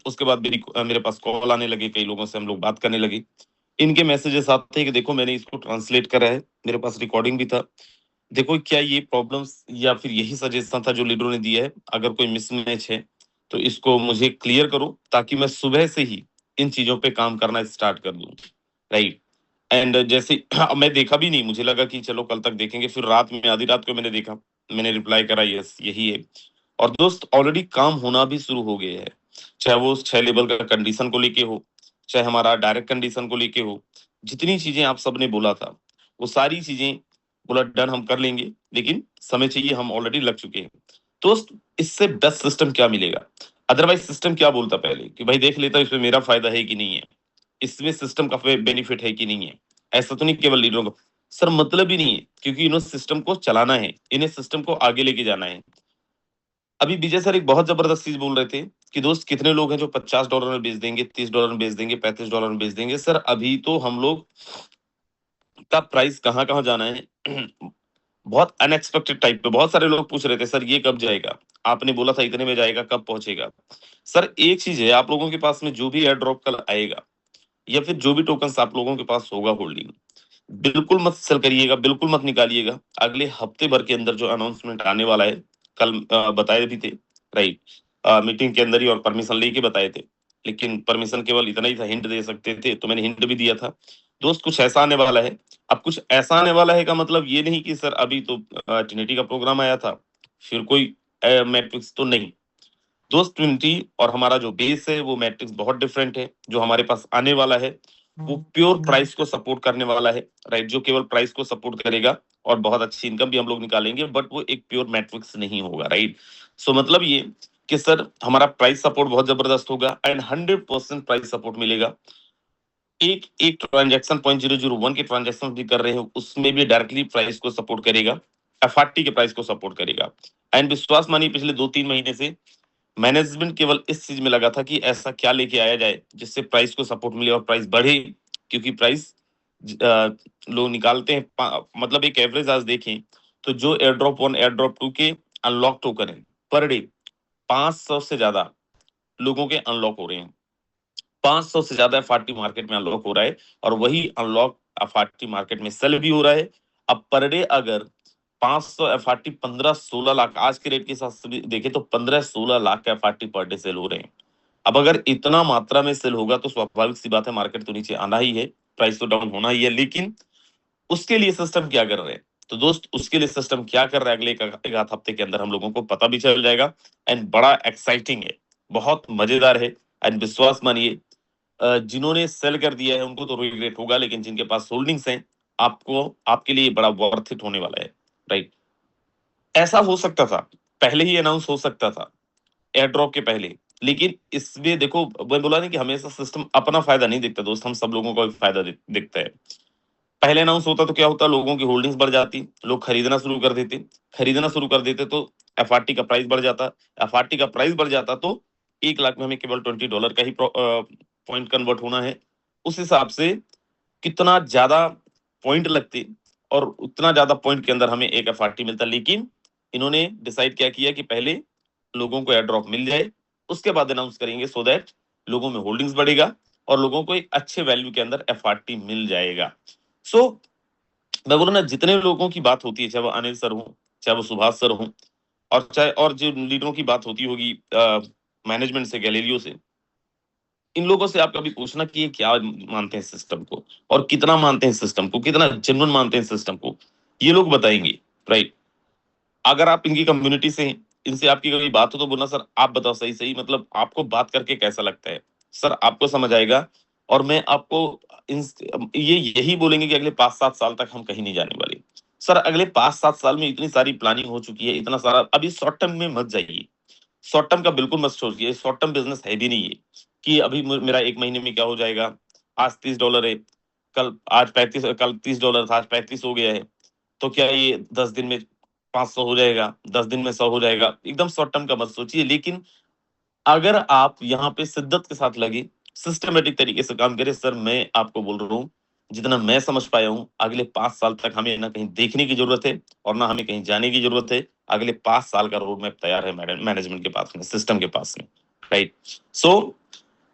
उसके बाद मेरे पास कॉल आने लगे, कई लोगों से हम लोग बात करने लगे। इनके मैसेजेस आते हैं कि देखो मैंने इसको ट्रांसलेट करा है, मेरे पास रिकॉर्डिंग भी था, देखो क्या ये प्रॉब्लम्स या फिर यही सजेशन था जो लीडरों ने दिया है, अगर कोई मिसमैच है तो इसको मुझे क्लियर करो, ताकि मैं सुबह से ही इन चीजों पे काम करना स्टार्ट कर दूं। राइट। एंड जैसे मैं देखा भी नहीं, मुझे लगा कि चलो कल तक देखेंगे, फिर रात में आधी रात को मैंने देखा, मैंने रिप्लाई करा, यस यही है। और दोस्त, ऑलरेडी काम होना भी शुरू हो गया है, चाहे वो उस 6 लेवल का कंडीशन को लेके हो, चाहे हमारा डायरेक्ट कंडीशन को लेके हो। जितनी चीजें आप सबने बोला था वो सारी चीजें बोला डन हम कर लेंगे, लेकिन समय चाहिए, हम ऑलरेडी लग चुके हैं। दोस्त, इससे बेस्ट सिस्टम क्या मिलेगा? अदरवाइज सिस्टम क्या बोलता पहले कि भाई देख लेता इसमें मेरा फायदा है कि नहीं है, इसमें सिस्टम का बेनिफिट है कि नहीं है। ऐसा तो नहीं केवल लीडरों का सर मतलब ही नहीं है, क्योंकि इन्हें सिस्टम को चलाना है, इन्हें सिस्टम को आगे लेके जाना है। अभी विजय सर एक बहुत जबरदस्त चीज बोल रहे थे कि दोस्त कितने लोग हैं जो $50 में बेच देंगे, $30 में बेच देंगे, $35 में बेच देंगे। सर अभी तो हम लोग का प्राइस कहाँ कहाँ जाना है बहुत अनएक्सपेक्टेड टाइप पे। बहुत सारे लोग पूछ रहे थे सर ये कब जाएगा, आपने बोला था इतने में जाएगा, कब पहुंचेगा? सर एक चीज है, आप लोगों के पास में जो भी एयर ड्रॉप कल आएगा या फिर जो भी टोकन आप लोगों के पास होगा होल्डिंग, बिल्कुल मत सेल करिएगा, बिल्कुल मत निकालिएगा। अगले हफ्ते भर के अंदर जो अनाउंसमेंट आने वाला है, कल बताए भी थे, राइट, मीटिंग के अंदर ही और परमिशन लेके बताए थे, लेकिन परमिशन केवल इतना ही था, हिंट दे सकते थे, तो मैंने हिंट भी दिया था। दोस्त कुछ ऐसा आने वाला है। अब कुछ ऐसा आने वाला है का मतलब ये नहीं कि सर अभी तो ट्रिनिटी का प्रोग्राम आया था फिर कोई मैट्रिक्स तो नहीं। दोस्त ट्रिनिटी और हमारा जो बेस है वो मैट्रिक्स बहुत डिफरेंट है। जो हमारे पास आने वाला है वो प्योर प्राइस को सपोर्ट करने वाला है, राइट, जो केवल प्राइस को सपोर्ट करेगा और बहुत अच्छी इनकम भी हम लोग निकालेंगे, बट वो एक प्योर मैट्रिक्स नहीं होगा, राइट। सो मतलब ये कि सर हमारा प्राइस सपोर्ट बहुत जबरदस्त होगा एंड 100% प्राइस सपोर्ट मिलेगा। एक एक ट्रांजैक्शन 0.001 के ट्रांजैक्शन भी कर रहे हो उसमें भी डायरेक्टली प्राइस को सपोर्ट करेगा, एफआरटी के प्राइस को सपोर्ट करेगा। एंड विश्वास मानिए पिछले 2-3 महीने से मैनेजमेंट केवल इस चीज में लगा था कि ऐसा क्या लेके आया जाए जिससे प्राइस को सपोर्ट मिले और प्राइस बढ़े, क्योंकि प्राइस लोग निकालते हैं मतलब एक एवरेज आज देखें तो जो एयर ड्रॉप 1 एयर ड्रॉप 2 के अनलॉक टोकन है पर डे 500 से ज्यादा लोगों के अनलॉक हो रहे हैं। 500 से ज्यादा एफआरटी मार्केट में अनलॉक हो रहा है और वही अनलॉक एफआरटी मार्केट में सेल भी हो रहा है। अब पर डे अगर 500 एफआरटी 15-16 लाख आज के रेट के हिसाब से देखें तो 15-16 लाख का एफआरटी पर डे सेल हो रहे हैं। अब अगर इतना मात्रा में सेल होगा तो स्वाभाविक सी बात है मार्केट तो नीचे आना ही है, प्राइस तो डाउन होना ही है, लेकिन उसके लिए सिस्टम क्या कर रहे हैं? तो दोस्त उसके लिए सिस्टम क्या कर रहा है अगले एक आध हफ्ते के अंदर हम लोगों को पता भी चल जाएगा एंड बड़ा एक्साइटिंग है, बहुत मजेदार है। एंड विश्वास मानिए जिन्होंने सेल कर दिया है उनको तो रिग्रेट होगा, लेकिन जिनके पास होल्डिंग्स हैं आपको आपके लिए बड़ा वर्थ इट होने वाला है, राइट। ऐसा हो सकता था पहले ही अनाउंस हो सकता था एयर ड्रॉप के पहले, लेकिन इसमें देखो मैं बोला नहीं कि हमेशा सिस्टम अपना फायदा नहीं दिखता दोस्त, हम सब लोगों का भी फायदा दिखता है। पहले अनाउंस होता तो क्या होता, लोगों की होल्डिंग्स बढ़ जाती, लोग खरीदना शुरू कर देते तो एफआरटी का प्राइस बढ़ जाता, एफआरटी का प्राइस बढ़ जाता तो 1 लाख में हमें केवल $20 का ही पॉइंट कन्वर्ट होना है। उस हिसाब से कितना ज्यादा पॉइंट लगते और उतना ज्यादा पॉइंट के अंदर हमें एक एफआरटी मिलता, लेकिन इन्होंने डिसाइड क्या किया कि पहले लोगों को एयर ड्रॉप मिल जाए उसके बाद अनाउंस करेंगे, सो दैट लोगों में होल्डिंग्स बढ़ेगा और लोगों को एक अच्छे वैल्यू के अंदर एफआरटी मिल जाएगा। सो मैं बोलूँ ना जितने लोगों की बात होती है, चाहे वो अनिल सर हो, चाहे वो सुभाष सर हो, और चाहे और जो लीडरों की बात होती होगी मैनेजमेंट से, गैलेरियो से, इन लोगों से आप कभी पूछना कि ये क्या मानते हैं सिस्टम को और कितना मानते हैं सिस्टम को, कितना जेन्युइन मानते हैं सिस्टम को, ये लोग बताएंगे, राइट। अगर आप इनकी कम्युनिटी से हैं, इनसे आपकी कभी बात हो तो बोलना सर आप बताओ सही सही मतलब आपको बात करके कैसा लगता है, सर आपको समझ आएगा और मैं आपको ये यही बोलेंगे कि अगले 5-7 साल तक हम कहीं नहीं जाने वाले। सर अगले 5-7 साल में इतनी सारी प्लानिंग हो चुकी है, इतना सारा, अभी शॉर्ट टर्म में मत जाइए, शॉर्ट टर्म का बिल्कुल मत सोचिए, शॉर्ट टर्म बिजनेस है भी नहीं है कि अभी मेरा 1 महीने में क्या हो जाएगा, आज $30 है, कल आज 35, कल $30 था आज 35 हो गया है, तो क्या ये 10 दिन में 500 हो जाएगा, 10 दिन में 100 हो जाएगा, एकदम शॉर्ट टर्म का मत सोचिए। लेकिन अगर आप यहाँ पे शिद्दत के साथ लगे, सिस्टमेटिक तरीके से काम करें, सर मैं आपको बोल रहा हूँ जितना मैं समझ पाया हूँ अगले 5 साल तक हमें ना कहीं देखने की जरूरत है और ना हमें कहीं जाने की जरूरत है। अगले 5 साल का रोड मैप तैयार है मैनेजमेंट के पास में, सिस्टम के पास में, राइट। सो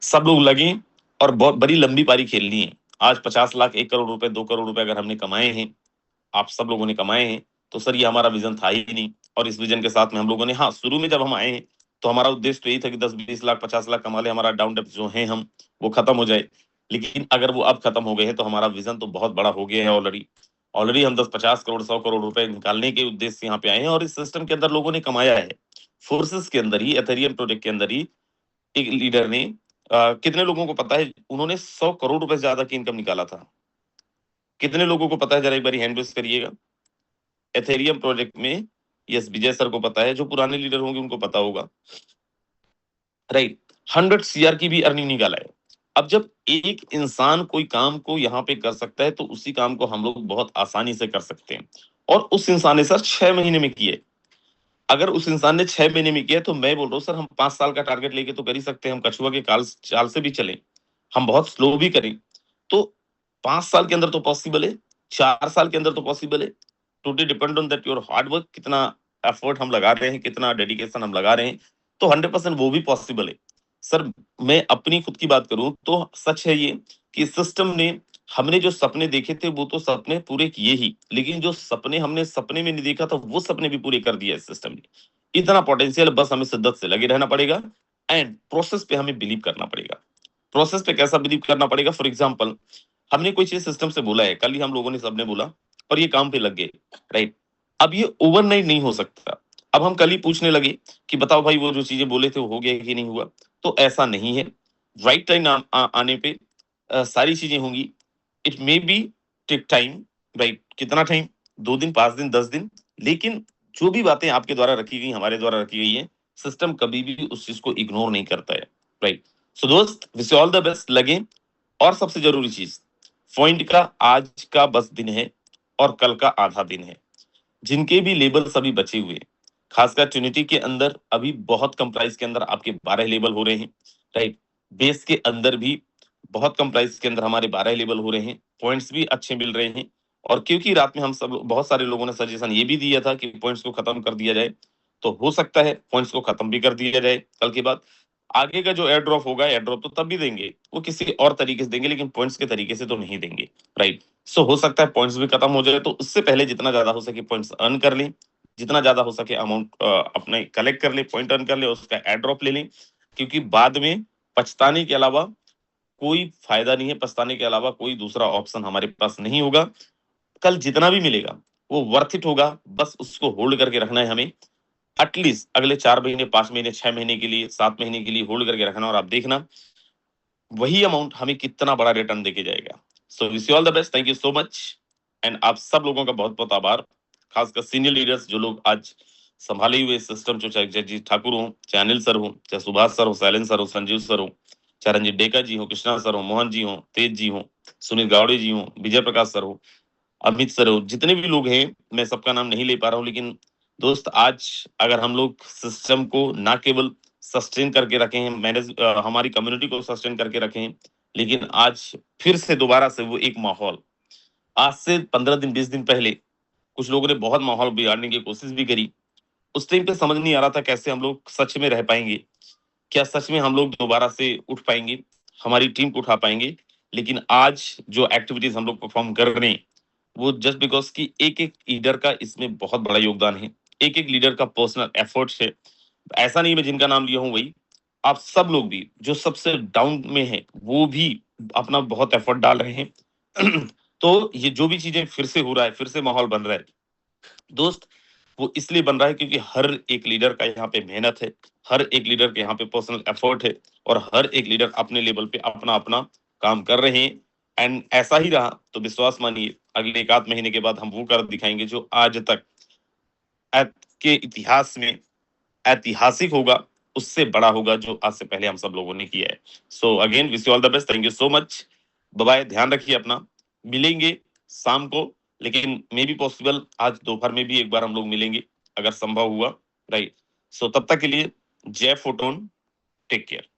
सब लोग लगे और बहुत बड़ी लंबी पारी खेलनी है। आज 50 लाख, 1 करोड़ रुपए, 2 करोड़ रुपए अगर हमने कमाए हैं, आप सब लोगों ने कमाए हैं, तो सर ये हमारा विजन था ही नहीं। और इस विजन के साथ में हम लोगों ने, हाँ शुरू में जब हम आए हैं तो हमारा उद्देश्य तो यही था कि 10-20 लाख 50 लाख कमा ले, हमारा डाउन डेप्थ जो है हम वो खत्म हो जाए। लेकिन अगर वो अब खत्म हो गए हैं तो हमारा विजन तो बहुत बड़ा हो गया है ऑलरेडी हम 10-50 करोड़ 100 करोड़ रुपए निकालने के उद्देश्य से यहाँ पे आए हैं और इस सिस्टम के अंदर लोगों ने कमाया है। फोर्सेस के अंदर ही, एथेरियम प्रोजेक्ट के अंदर ही एक लीडर ने कितने लोगों को पता है उन्होंने 100 करोड़ रुपए से ज्यादा की इनकम निकाला था? कितने लोगों को पता है? जरा एक बार हैंड रेज करिएगा। एथेरियम प्रोजेक्ट में यस विजय सर को पता है, जो पुराने लीडर होंगे उनको पता होगा, राइट। 100 CR की भी अर्निंग निकाला है। अब जब एक इंसान कोई काम को यहाँ पे कर सकता है तो उसी काम को हम लोग बहुत आसानी से कर सकते हैं। और उस इंसान ने सर 6 महीने में किए। अगर उस इंसान ने 6 महीने में किया तो मैं बोल रहा हूँ सर हम 5 साल का टारगेट लेके तो कर ही सकते हैं। हम कछुआ के चाल से भी चलें, हम बहुत स्लो भी करें तो 5 साल के अंदर तो पॉसिबल है, 4 साल के अंदर तो पॉसिबल है। Totally depend on that your hard work, कितना एफर्ट हम लगा रहे हैं, कितना डेडिकेशन हम लगा रहे हैं, तो 100% वो भी पॉसिबल है। सर मैं अपनी खुद की बात करूं तो सच है ये कि सिस्टम ने, हमने जो सपने देखे थे वो तो सपने पूरे किए ही, लेकिन जो सपने हमने सपने में नहीं देखा था वो सपने भी पूरे कर दिया इस सिस्टम ने। इतना पोटेंशियल, बस हमें शिद्दत से लगे रहना पड़ेगा एंड प्रोसेस पे हमें बिलीव करना पड़ेगा। प्रोसेस पे कैसा बिलीव करना पड़ेगा? फॉर एग्जाम्पल, हमने कोई चीज सिस्टम से बोला है, कल ही हम लोगों ने सबने बोला और ये काम पे लग गए, राइट? अब ये ओवरनाइट नहीं हो सकता। अब हम कल ही पूछने लगे कि बताओ भाई वो जो चीजें बोले थे वो हो गया कि नहीं हुआ, तो ऐसा नहीं है। राइट टाइम आने पे सारी चीजें होंगी। It may be take time, right? कितना टाइम? 2 दिन, 5 दिन, 10 दिन, लेकिन जो भी बातें आपके द्वारा रखी गई, हमारे द्वारा रखी गई है, सिस्टम कभी भी उस चीज को इग्नोर नहीं करता है, राइट? सो दोस्त, विश ऑल द बेस्ट लगे। और सबसे जरूरी चीज, पॉइंट का आज का बस दिन है और कल का आधा दिन है। जिनके भी लेबल्स अभी बचे हुए, खासकर ट्रिनिटी के अंदर अभी बहुत कम प्राइस के अंदर आपके 12 लेबल हो रहे हैं, राइट? बेस के अंदर भी बहुत कम प्राइस के अंदर हमारे 12 लेबल हो रहे हैं, पॉइंट्स भी अच्छे मिल रहे हैं। और क्योंकि रात में हम सब बहुत सारे लोगों ने सजेशन ये भी दिया था कि पॉइंट्स को खत्म कर दिया जाए, तो हो सकता है पॉइंट्स को खत्म भी कर दिया जाए कल के बाद। आगे का जो एयर ड्रॉप होगा, एयर ड्रॉप तो तब भी देंगे, वो किसी और तरीके से देंगे, लेकिन पॉइंट्स के तरीके से तो नहीं देंगे, राइट? सो हो सकता है पॉइंट्स भी खत्म हो जाए, तो उससे पहले जितना ज्यादा हो सके पॉइंट्स अर्न कर लें, जितना ज्यादा हो सके अमाउंट अपने कलेक्ट कर ले, पॉइंट अर्न कर ले, उसका एयर ड्रॉप ले लें, क्योंकि बाद में पछताने के अलावा कोई फायदा नहीं है, पछताने के अलावा कोई दूसरा ऑप्शन हमारे पास नहीं होगा। कल जितना भी मिलेगा वो वर्थ इट होगा, बस उसको होल्ड करके रखना है हमें। एटलीस्ट अगले 4 महीने, 5 महीने, 6 महीने के लिए, 7 महीने के लिए होल्ड करके रखना, और आप देखना वही अमाउंट हमें कितना बड़ा रिटर्न देके जाएगा। So wish you all the best, thank you so much. And आप सब लोगों का बहुत बहुत आभार, खासकर सीनियर लीडर्स जो लोग आज संभाले हुए सिस्टम, जो चाहे जगजीत ठाकुर हो, चाहे अनिल सर हो, चाहे सुभाष सर हो, शैलेंद्र सर हो, संजीव सर हो, चाहे रंजीत डेका जी हो, कृष्णा सर हो, मोहन जी हो, तेज जी हो, सुनील गावड़े जी हो, विजय प्रकाश सर हो, अमित सर हो, जितने भी लोग हैं, मैं सबका नाम नहीं ले पा रहा हूँ, लेकिन दोस्त आज अगर हम लोग सिस्टम को ना केवल सस्टेन करके रखे हैं, मैनेज हमारी कम्युनिटी को सस्टेन करके रखे हैं, लेकिन आज फिर से दोबारा से वो एक माहौल, आज से 15 दिन 20 दिन पहले कुछ लोगों ने बहुत माहौल बिगाड़ने की कोशिश भी करी। उस टाइम पे समझ नहीं आ रहा था कैसे हम लोग सच में रह पाएंगे, क्या सच में हम लोग दोबारा से उठ पाएंगे, हमारी टीम को उठा पाएंगे। लेकिन आज जो एक्टिविटीज हम लोग परफॉर्म कर रहे हैं, वो जस्ट बिकॉज कि एक एक लीडर का इसमें बहुत बड़ा योगदान है, एक एक लीडर का पर्सनल एफर्ट्स है। ऐसा नहीं मैं जिनका नाम लिया हूं वही, आप सब लोग भी जो सबसे डाउन में है वो भी अपना बहुत एफर्ट डाल रहे हैं। तो ये जो भी चीजें फिर से हो रहा है, फिर से माहौल बन रहा है दोस्त, वो इसलिए बन रहा है क्योंकि हर एक लीडर का यहाँ पे मेहनत है, हर एक लीडर के यहाँ पे पर्सनल एफर्ट है, और हर एक लीडर अपने लेवल पे अपना अपना काम कर रहे हैं। एंड ऐसा ही रहा तो विश्वास मानिए अगले 1 आध महीने के बाद हम वो कर दिखाएंगे जो आज तक के इतिहास में ऐतिहासिक होगा, उससे बड़ा होगा जो आज से पहले हम सब लोगों ने किया है। So again wish you all the best, thank you so much, bye bye, ध्यान रखिए अपना, मिलेंगे शाम को, लेकिन मे बी पॉसिबल आज दोपहर में भी एक बार हम लोग मिलेंगे अगर संभव हुआ, राइट? सो तब तक के लिए जय फोटोन, टेक केयर।